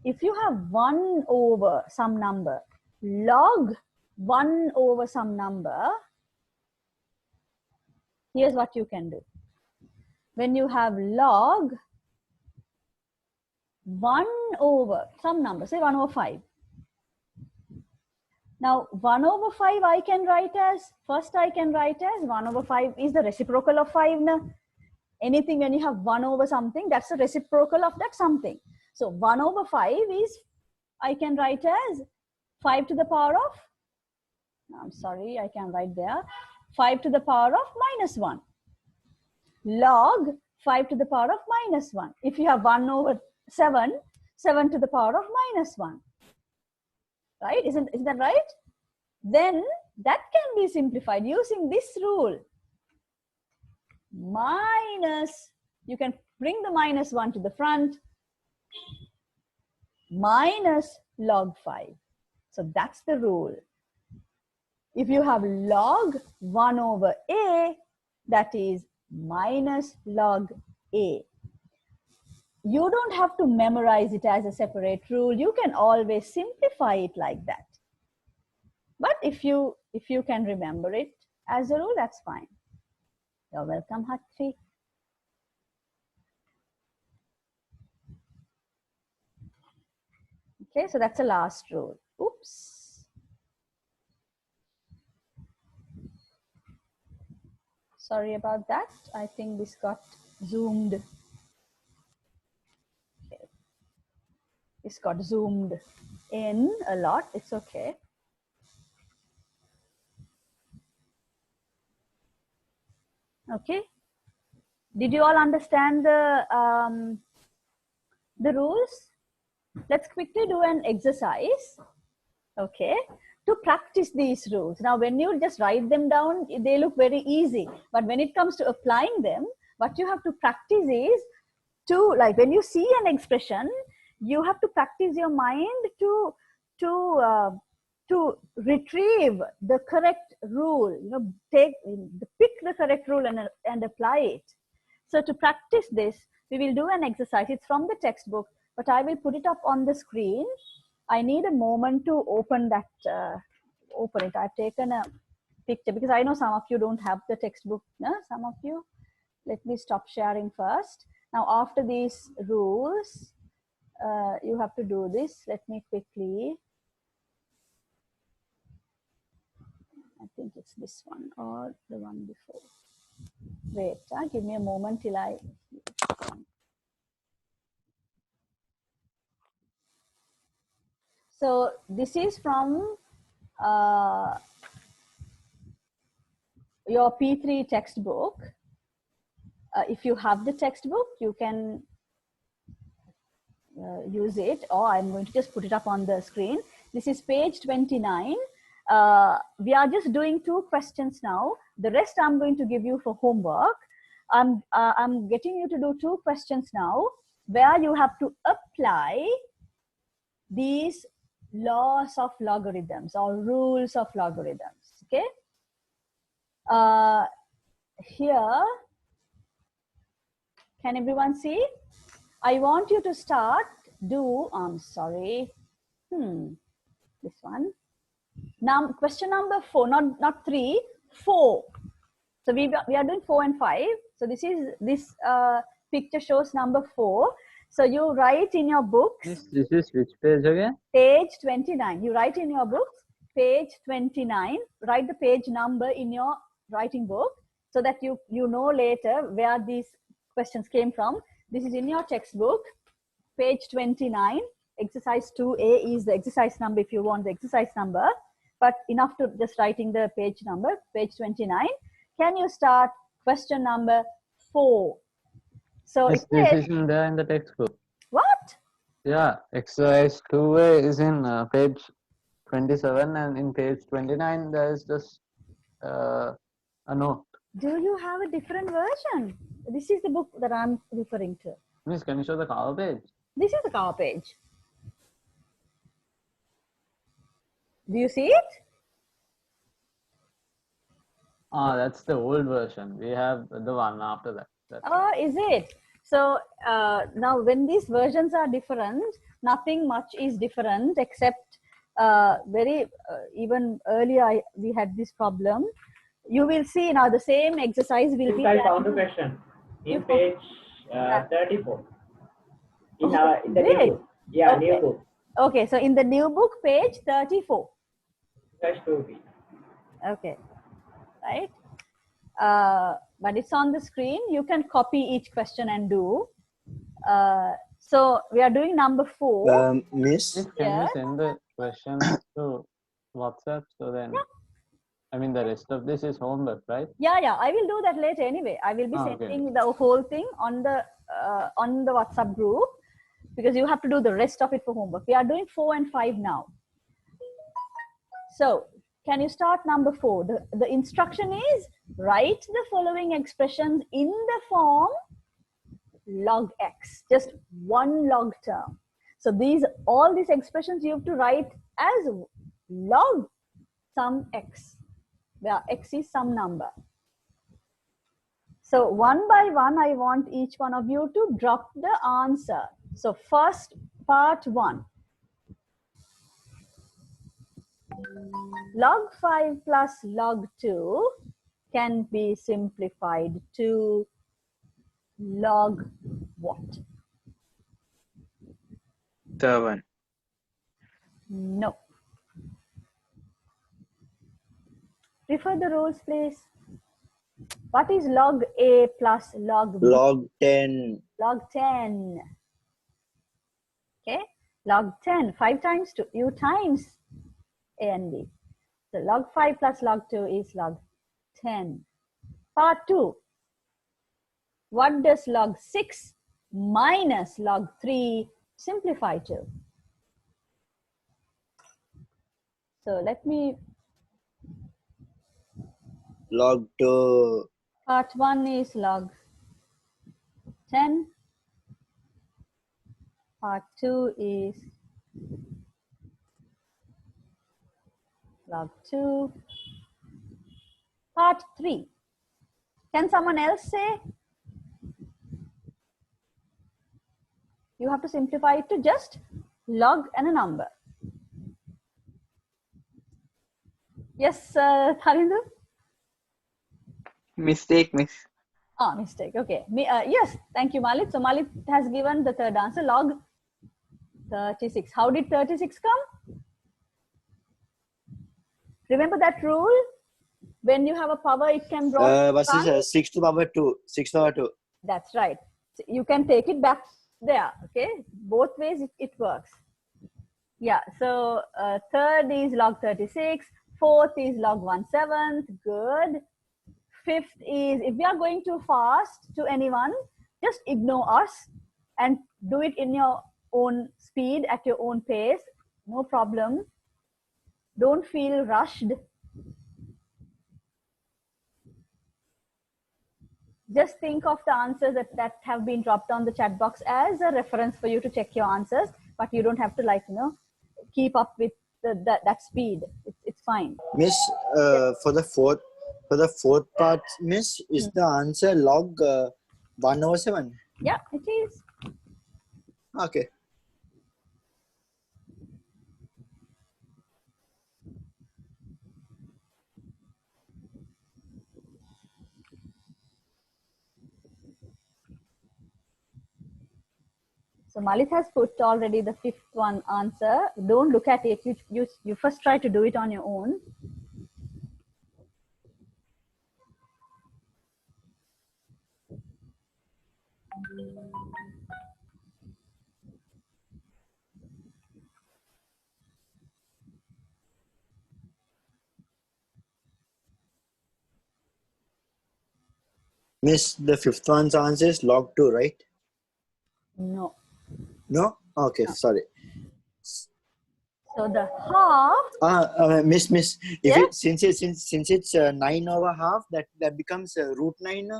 If you have 1 over some number, log 1 over some number, here's what you can do. When you have log 1 over some number, say 1 over 5. Now 1 over 5 I can write as, first I can write as 1 over 5 is the reciprocal of 5. Now, anything when you have 1 over something, that's the reciprocal of that something. So 1 over 5 is, I can write as 5 to the power of, I'm sorry, I can write there, 5 to the power of minus 1. Log 5 to the power of minus 1. If you have 1 over 7, 7 to the power of minus 1. Right? Isn't that right? Then that can be simplified using this rule. Minus, you can bring the minus 1 to the front, minus log 5. So that's the rule. If you have log 1 over a, that is minus log a. You don't have to memorize it as a separate rule. You can always simplify it like that. But if you can remember it as a rule, that's fine. You're welcome, Hatfi. Okay, so that's the last rule. Oops. Sorry about that. I think this got zoomed. Okay. This got zoomed in a lot. It's okay. Okay. Did you all understand the rules? Let's quickly do an exercise. Okay. To practice these rules. Now, when you just write them down, they look very easy. But when it comes to applying them, what you have to practice is to, like, when you see an expression, you have to practice your mind to retrieve the correct rule. You know, pick the correct rule and apply it. So to practice this, we will do an exercise. It's from the textbook, but I will put it up on the screen. I need a moment to open that, open it. I've taken a picture because I know some of you don't have the textbook. No? Some of you. Let me stop sharing first. Now, after these rules, you have to do this. Let me quickly. I think it's this one or the one before. Wait, give me a moment till I. So this is from your P3 textbook. If you have the textbook, you can use it, or I'm going to just put it up on the screen. This is page 29. We are just doing 2 questions now. The rest I'm going to give you for homework. I'm getting you to do 2 questions now where you have to apply these laws of logarithms or rules of logarithms. Okay. Here, can everyone see? I want you to start I'm sorry. This one. Now, question number 4, not 3, 4. So we are doing 4 and 5. So this picture shows number 4. So you write in your books. This is which page again? Page 29. You write in your books, page 29. Write the page number in your writing book so that you know later where these questions came from. This is in your textbook, page 29. Exercise 2A is the exercise number if you want the exercise number. But enough to just writing the page number, page 29. Can you start question number 4? So Yes, this isn't there in the textbook. What? Yeah, exercise 2A is in page 27, and in page 29 there is just a note. Do you have a different version? This is the book that I'm referring to. Miss, can you show the cover page? This is the cover page. Do you see it? Ah, that's the old version. We have the one after that. Is it? So now when these versions are different, nothing much is different except even earlier we had this problem. You will see now the same exercise will be. I found a question in page 34. In the new book. Yeah, okay. New book. Okay, so in the new book, page 34. That's 2B. Okay, right. But it's on the screen. You can copy each question and do. So we are doing number 4. Miss? Can you send the questions to WhatsApp so then? Yeah. I mean, the rest of this is homework, right? Yeah. I will do that later anyway. I will be sending the whole thing on the WhatsApp group because you have to do the rest of it for homework. We are doing 4 and 5 now. So can you start number 4? The instruction is write the following expressions in the form log x, just one log term. So all these expressions you have to write as log some x, where x is some number. So one by one, I want each one of you to drop the answer. So first, part 1. Log 5 plus log 2 can be simplified to log what? The one. No. Refer the rules, please. What is log A plus log B? Log 10. Log 10. Okay. Log 10. 5 times 2. You times A and B. So log 5 plus log 2 is log 10. Part 2. What does log 6 minus log 3 simplify to? So let me. Log 2. Part 1 is log 10. Part 2 is log 2. Part 3. Can someone else say? You have to simplify it to just log and a number. Yes, Tharindu? Mistake, miss. Mistake. Okay. Yes, thank you, Malik. So Malik has given the third answer, log 36. How did 36 come? Remember that rule? When you have a power, it can draw. What is 6 to power 2? 6 to power 2. That's right. So you can take it back there. Okay. Both ways it works. Yeah. So third is log 36. Fourth is log 1/7. Good. Fifth is, if we are going too fast to anyone, just ignore us and do it in your own speed at your own pace. No problem. Don't feel rushed. Just think of the answers that have been dropped on the chat box as a reference for you to check your answers, but you don't have to keep up with that speed. It's fine. Miss, for the fourth part, miss, is the answer log 1/7? Yeah, it is. Okay. So Malit has put already the fifth one answer. Don't look at it. You first try to do it on your own. Miss, the fifth one's answer is log 2, right? No. No? Okay, No. sorry. So the half. Miss, if Yes? since it's 9 over half, that becomes root 9.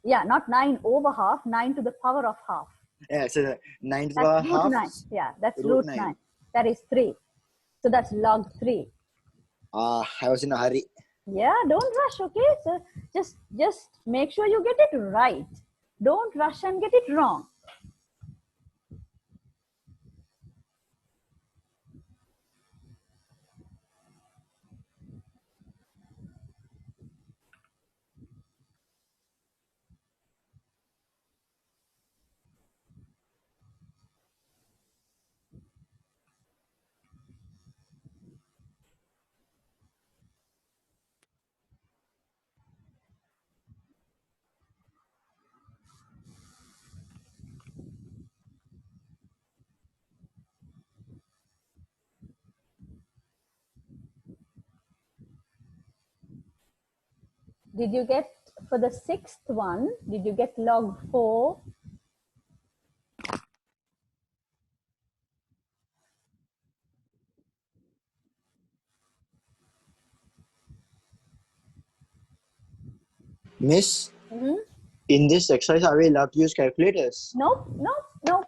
Yeah, not 9 over half, 9 to the power of half. Yeah, so 9 to the That's power root half. 9. Yeah, that's root root 9. That is 3. So that's log 3. I was in a hurry. Yeah, don't rush, okay? So just make sure you get it right. Don't rush and get it wrong. Did you get, for the sixth one, did you get log 4? Miss, Mm-hmm. in this exercise, are we allowed to use calculators? No, no, no.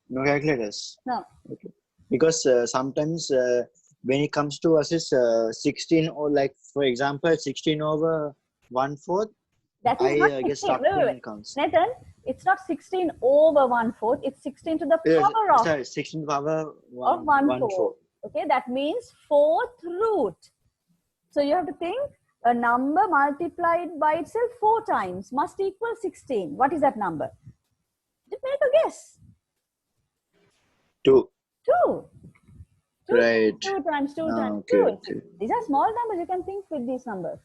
No calculators? No. Okay. Because sometimes when it comes to us is 16, or like, for example, 16 over 1/4, That is not 16. get stuck when it comes. Nathan, it's not 16 over 1/4. It's 16 to the power of, sorry, 16 power 1/4. Okay, that means 4th root. So you have to think a number multiplied by itself 4 times must equal 16. What is that number? Just make a guess. 2. 2. 2 Right. 2 times 2 times Okay, 2. okay. These are small numbers. You can think with these numbers.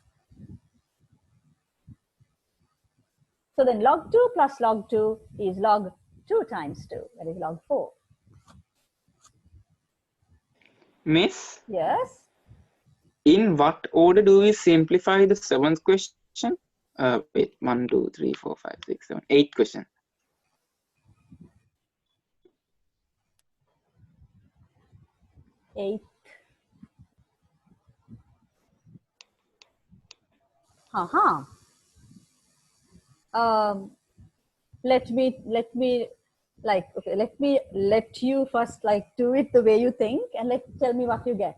So then log 2 plus log 2 is log 2 times 2. That is log 4. Miss, Yes. in what order do we simplify the seventh question? Wait, 1, 2, 3, 4, 5, 6, 7, 8 question. Eight. Let me let you first do it the way you think, and tell me what you get.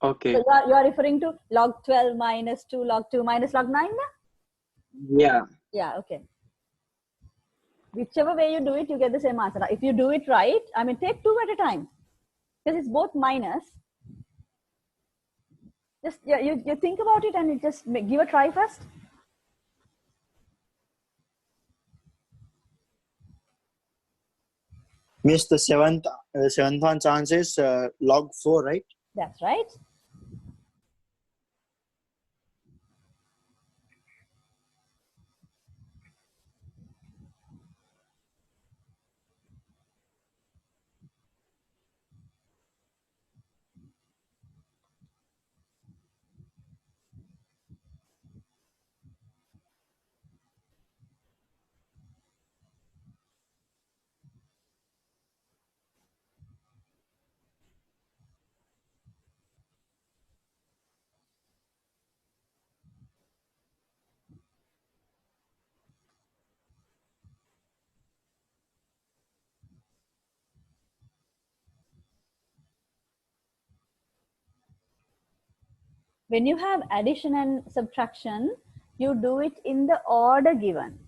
Okay. So you are referring to log 12 minus 2 log 2 minus log 9 na? Yeah. Yeah, okay. Whichever way you do it, you get the same answer. Now, if you do it right, I mean, take 2 at a time, because it's both minus. Just you think about it and you just give a try first. Miss, the seventh one chance is log 4, right? That's right. When you have addition and subtraction, you do it in the order given.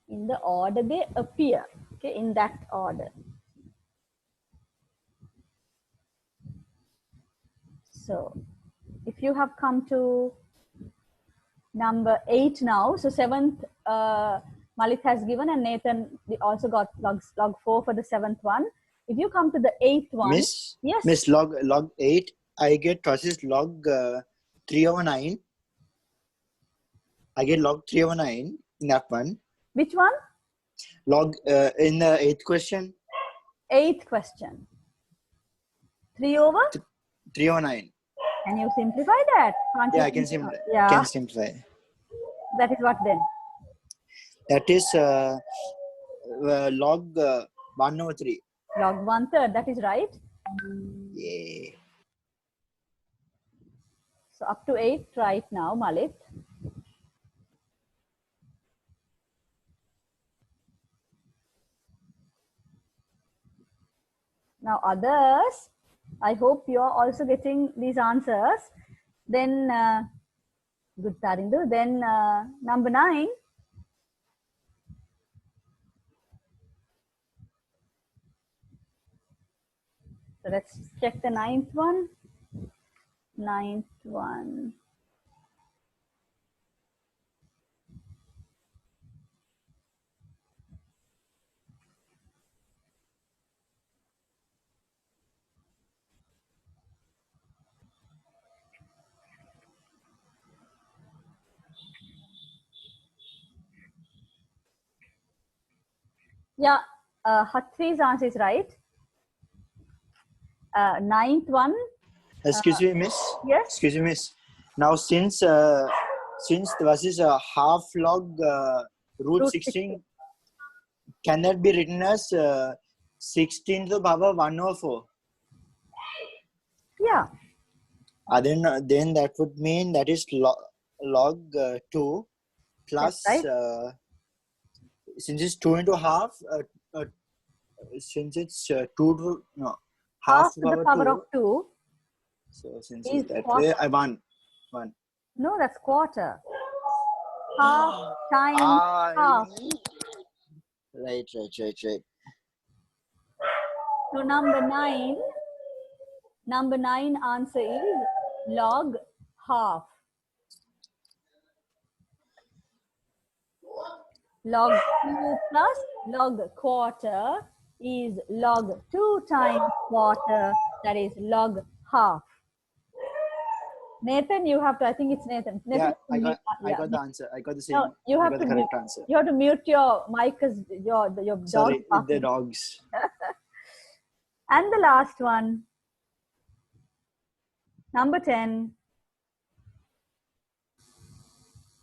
In the order they appear, okay, in that order. So if you have come to number 8 now. So 7th, Malik has given, and Nathan also got log 4 for the 7th one. If you come to the 8th one, Miss, yes, Miss, log 8, I get process log 3 over 9. I get log 3 over 9 in that one. Which one? Log in the 8th question. 8th question. 3 over? 3 over 9. Can you simplify that? Can't Yeah, you I can simplify? simplify. Yeah. Can simplify. That is what then? That is log 1 over 3. Log 1/3. That is right. Yeah. So up to 8 right now, Malik. Now others, I hope you are also getting these answers. Then, good Tarindu. Then number 9. So let's check the 9th one. 9th one. Yeah, Hatri's answer is right. 9th one. Excuse me, Miss. Yes. Excuse me, Miss. Now, since this is a half log root 16, can that be written as 16 to the power 1 over 4? Yeah. Then that would mean that is log 2 plus, right. since it's 2 into half, since it's 2 to, no, Half to to the power 2. of 2. So since it's that way, I won. No, that's quarter. Half times half. Right. So number 9 answer is log half. Log 2 plus log quarter is log 2 times quarter, that is log half. Nathan, you have to, I think it's Nathan. Yeah, I got the answer. I got the same. No, you have the correct answer. You have to mute your mic because your Sorry, dog. the dogs. And the last one, number 10.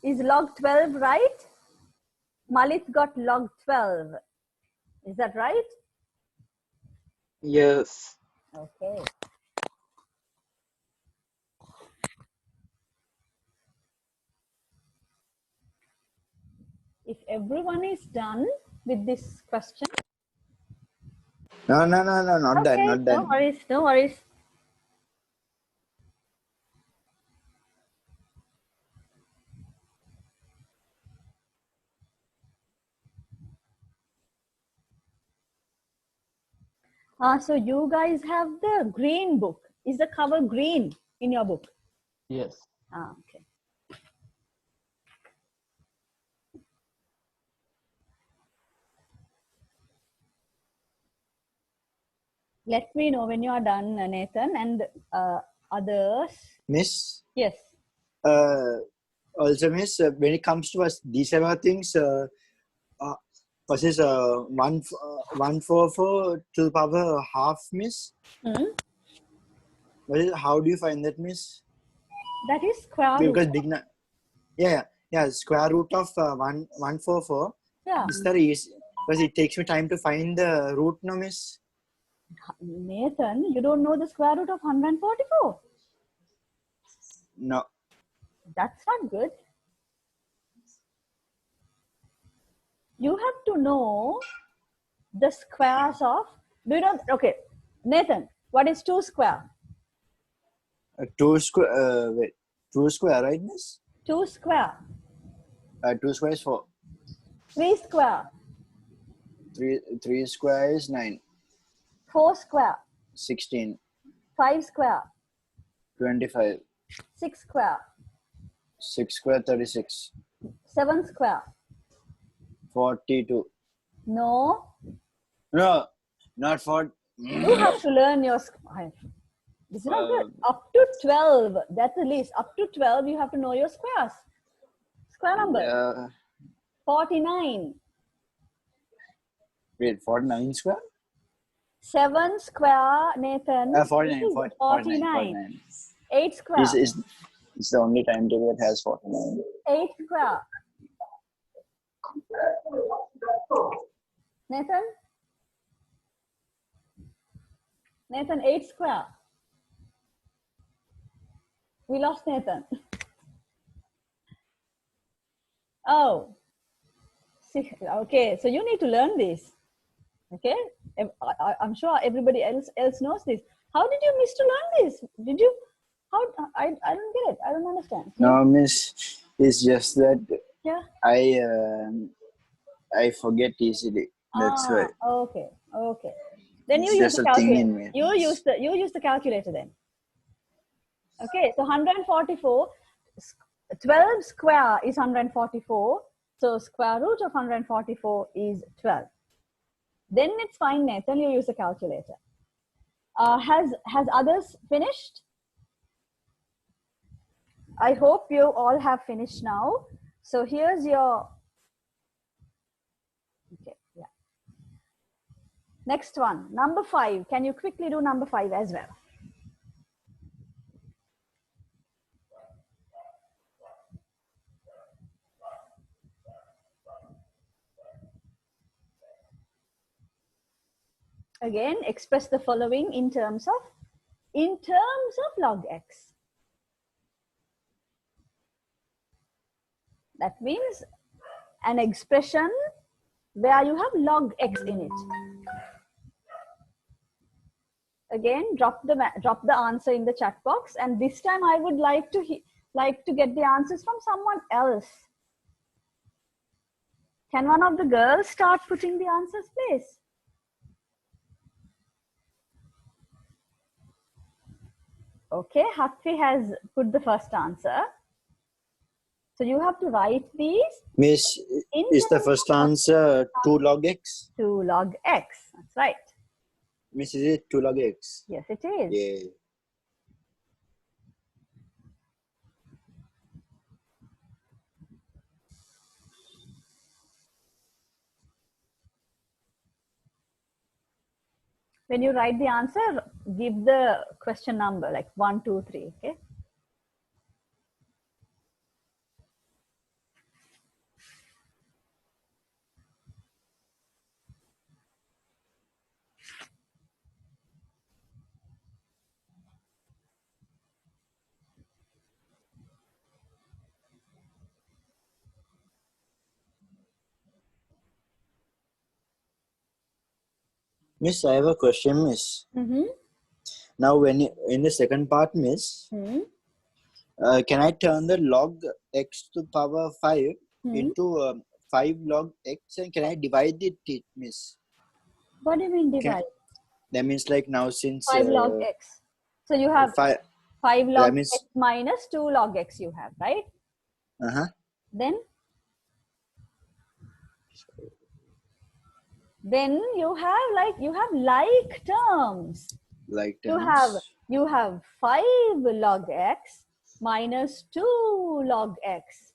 Is log 12 right? Malik got log 12. Is that right? Yes. Okay. If everyone is done with this question. No, not okay, done, not done. No worries. So you guys have the green book. Is the cover green in your book? Yes. Okay. Let me know when you are done, Nathan, and others. Miss? Yes. Also, Miss, when it comes to us, these are things, versus 144 to the power half, Miss? How do you find that, Miss? That is square root. Because square root of 144. Yeah. Is that easy? Because it takes me time to find the root, no, Miss? Nathan, you don't know the square root of 144? No. That's not good. You have to know the squares of, do you know, okay, Nathan, what is 2 square? 2 square, 2 square, right, Miss? 2 square. 2 square is 4. 3 square. 3 square is 9. 4 square. 16. 5 square. 25. 6 square. 6 square 36. 7 square. 42. No. No, not 4. You have to learn your... This is not good. Up to 12. That's the least. Up to 12, you have to know your squares. Square number. 49. Wait, 49 square? 7 square, Nathan. 49. 8 square. It's the only timetable that has 49. 8 square. Nathan? Nathan, 8 square. We lost Nathan. Oh. Okay, so you need to learn this. Okay, I'm sure everybody else knows this. How did you miss to learn this? Did you? How? I don't get it. I don't understand. No, miss. It's just that I forget easily. That's why. Okay. Then you use the calculator. You use the calculator then. Okay, so 144. 12 square is 144. So square root of 144 is 12. Then it's fine, Nathan, you use the calculator. Has others finished? I hope you all have finished now. So here's your, okay, yeah. Next one, number 5. Can you quickly do number 5 as well? Again, express the following in terms of log x. That means an expression where you have log x in it. Again, drop the answer in the chat box, and this time I would like to get the answers from someone else. Can one of the girls start putting the answers, please? Okay, Hatfi has put the first answer. So you have to write these. Miss, is the first answer 2 log x? 2 log x, that's right. Miss, is it 2 log x? Yes, it is. Yeah. When you write the answer, give the question number like 1, 2, 3, okay? Miss, I have a question, miss. Now, when in the second part, miss, can I turn the log x to power 5 into 5 log x, and can I divide it, miss? What do you mean divide? That means like now since 5 log x. So you have 5 log x minus 2 log x you have, right? Then you have like terms. Like terms. You have 5 log x minus 2 log x.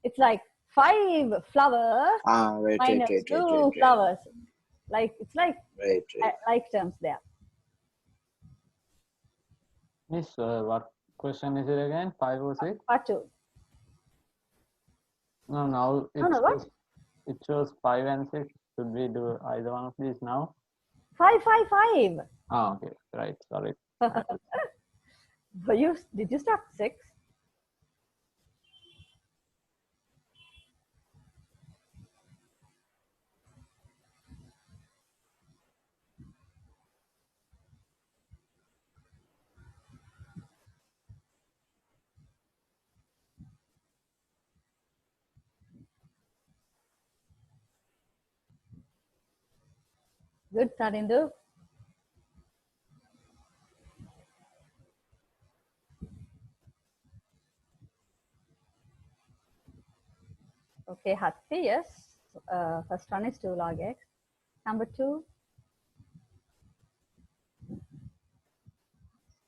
It's like 5 flowers minus 2 flowers. Like it's like like terms there. Miss, what question is it again? 5 or 6? Part 2. No, now it shows 5 and 6. Should we do either one of these now? 5, 5, 5. Ah, okay, right. Sorry. Did you start 6? Good, Tarindu. Okay, Hatti, yes. First one is 2 log x. Number 2.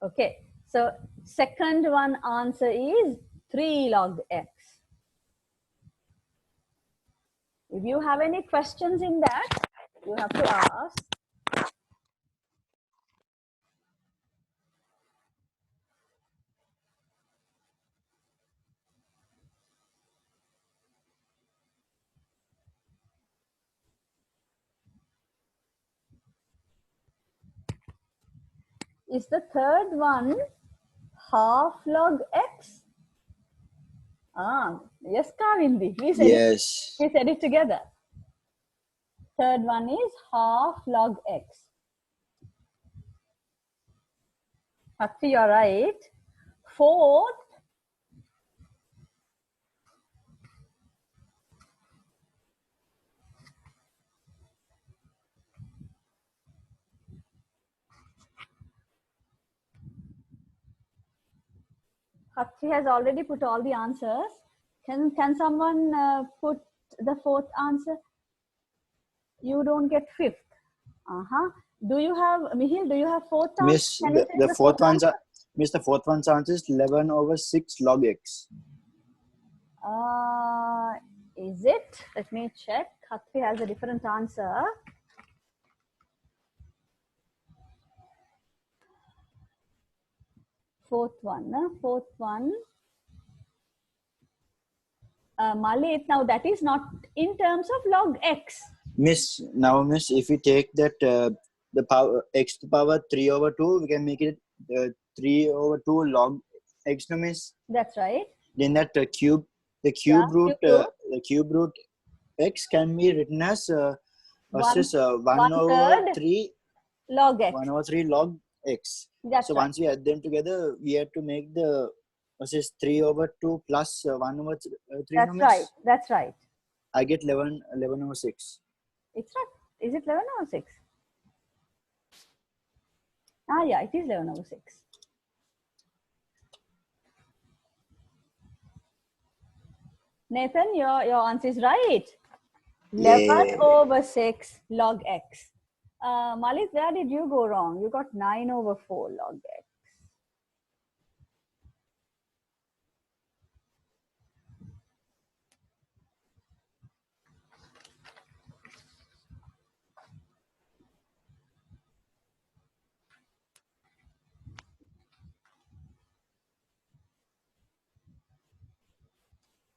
Okay, so second one answer is 3 log x. If you have any questions in that, you have to ask. Is the third one half log x? Yes, Kavindi. We said Yes. We said it together. Third one is half log x. Hatti, you're right. Fourth, Hatti has already put all the answers. Can someone put the fourth answer? You don't get fifth. Do you have, Mihil, do you have fourth answer? Miss, Can you the take fourth one's answer? Miss, the fourth one's answer is 11 over 6 log x. Is it? Let me check. Hatti has a different answer. Fourth one. Malit, now that is not in terms of log x. Miss, if we take that the power x to the power 3 over 2, we can make it 3 over 2 log x, no, Miss? That's right. Then that the cube root x can be written as 1 over 3 log x. 1 over 3 log x. That's so right. Once we add them together, we have to make the 3 over 2 plus 1 over 3. That's right. That's right. I get 11 over 6. It's not. Is it 11 over 6? Yeah, it is 11 over 6. Nathan, your answer is right. 11 over 6 log x. Malik, where did you go wrong? You got 9 over 4 log x.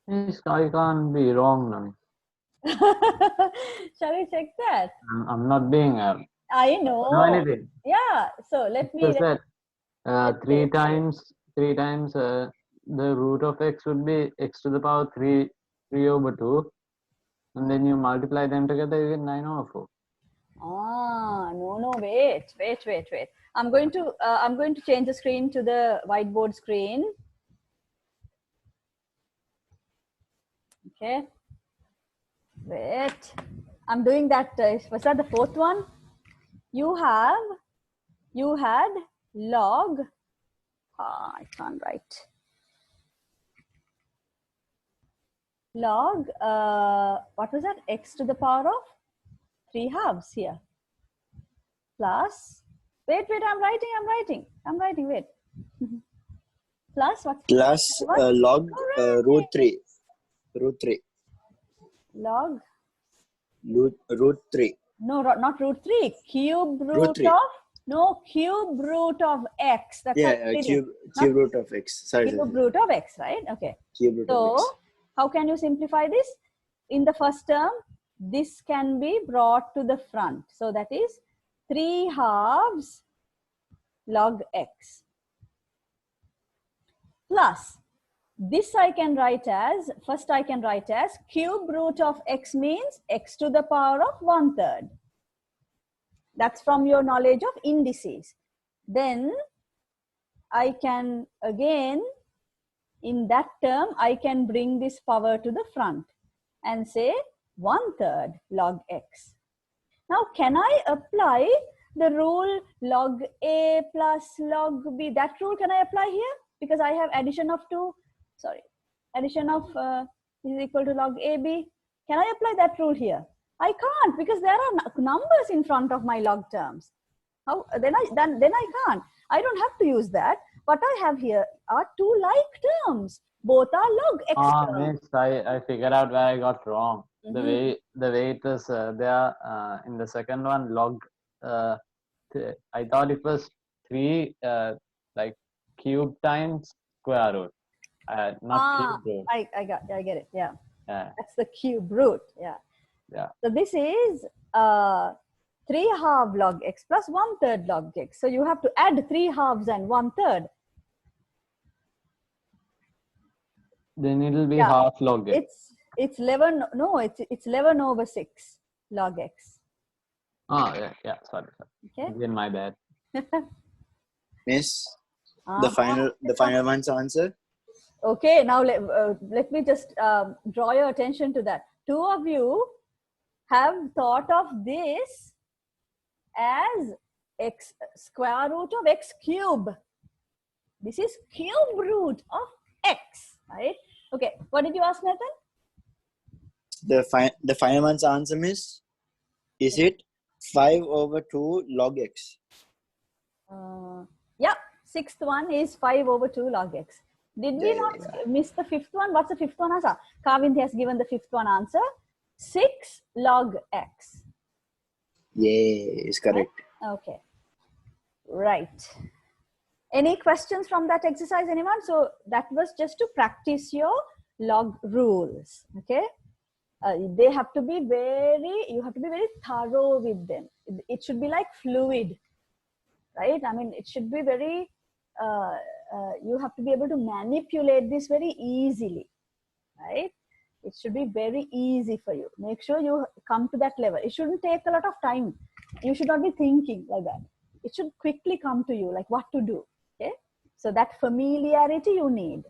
Yes, I can't be wrong now. Shall we check that? I'm not being. I know. Know anything. Yeah. So let me. That 3 times the root of x would be x to the power 3 over 2, and then you multiply them together, you get 9 over 4. No, wait. I'm going to change the screen to the whiteboard screen. Okay. Wait. I'm doing that. Was that the fourth one? You had log. I can't write. Log. What was that? X to the power of 3 halves here. Plus. Wait. I'm writing. Wait. Plus what? Plus log root 3. Log. Root 3. No, not root 3. Cube root of x. That's cube root of x. Cube root of x, right? Okay. Cube root of x. How can you simplify this? In the first term, this can be brought to the front. So that is 3 halves log x. Plus, this I can write as, cube root of x means x to the power of 1/3. That's from your knowledge of indices. Then I can again, in that term, I can bring this power to the front and say 1/3 log x. Now, can I apply the rule log a plus log b? That rule can I apply here? Because I have addition of is equal to log AB. Can I apply that rule here? I can't, because there are numbers in front of my log terms. How then I can't. I don't have to use that. What I have here are two like terms. Both are log x terms. Miss, I figured out where I got wrong. The way it was there in the second one, log. I thought it was 3 like cube times square root, not cube root. I get it. Yeah. That's the cube root. Yeah. So this is 3/2 log x plus 1/3 log x. So you have to add 3/2 and 1/3. Then it'll be half log x. It's 11. No, it's 11/6 log x. Oh yeah. Sorry. Okay. Again, my bad. Miss, the final one's answer. Okay, now let me just draw your attention to that. Two of you have thought of this as x square root of x cube. This is cube root of x, right? Okay, what did you ask, Nathan? The final one's answer, Miss, is it 5/2 log x? Yeah, sixth one is 5/2 log x. Did we not miss the fifth one? What's the fifth one answer? Kavindhi has given the fifth one answer. 6 log x. Yeah, is correct. Okay. Right. Any questions from that exercise, anyone? So that was just to practice your log rules. Okay. They have to be you have to be very thorough with them. It should be like fluid, right? I mean, it should be very, you have to be able to manipulate this very easily, right? It should be very easy for you. Make sure you come to that level. It shouldn't take a lot of time. You should not be thinking like that. It should quickly come to you, like what to do, okay? So that familiarity you need.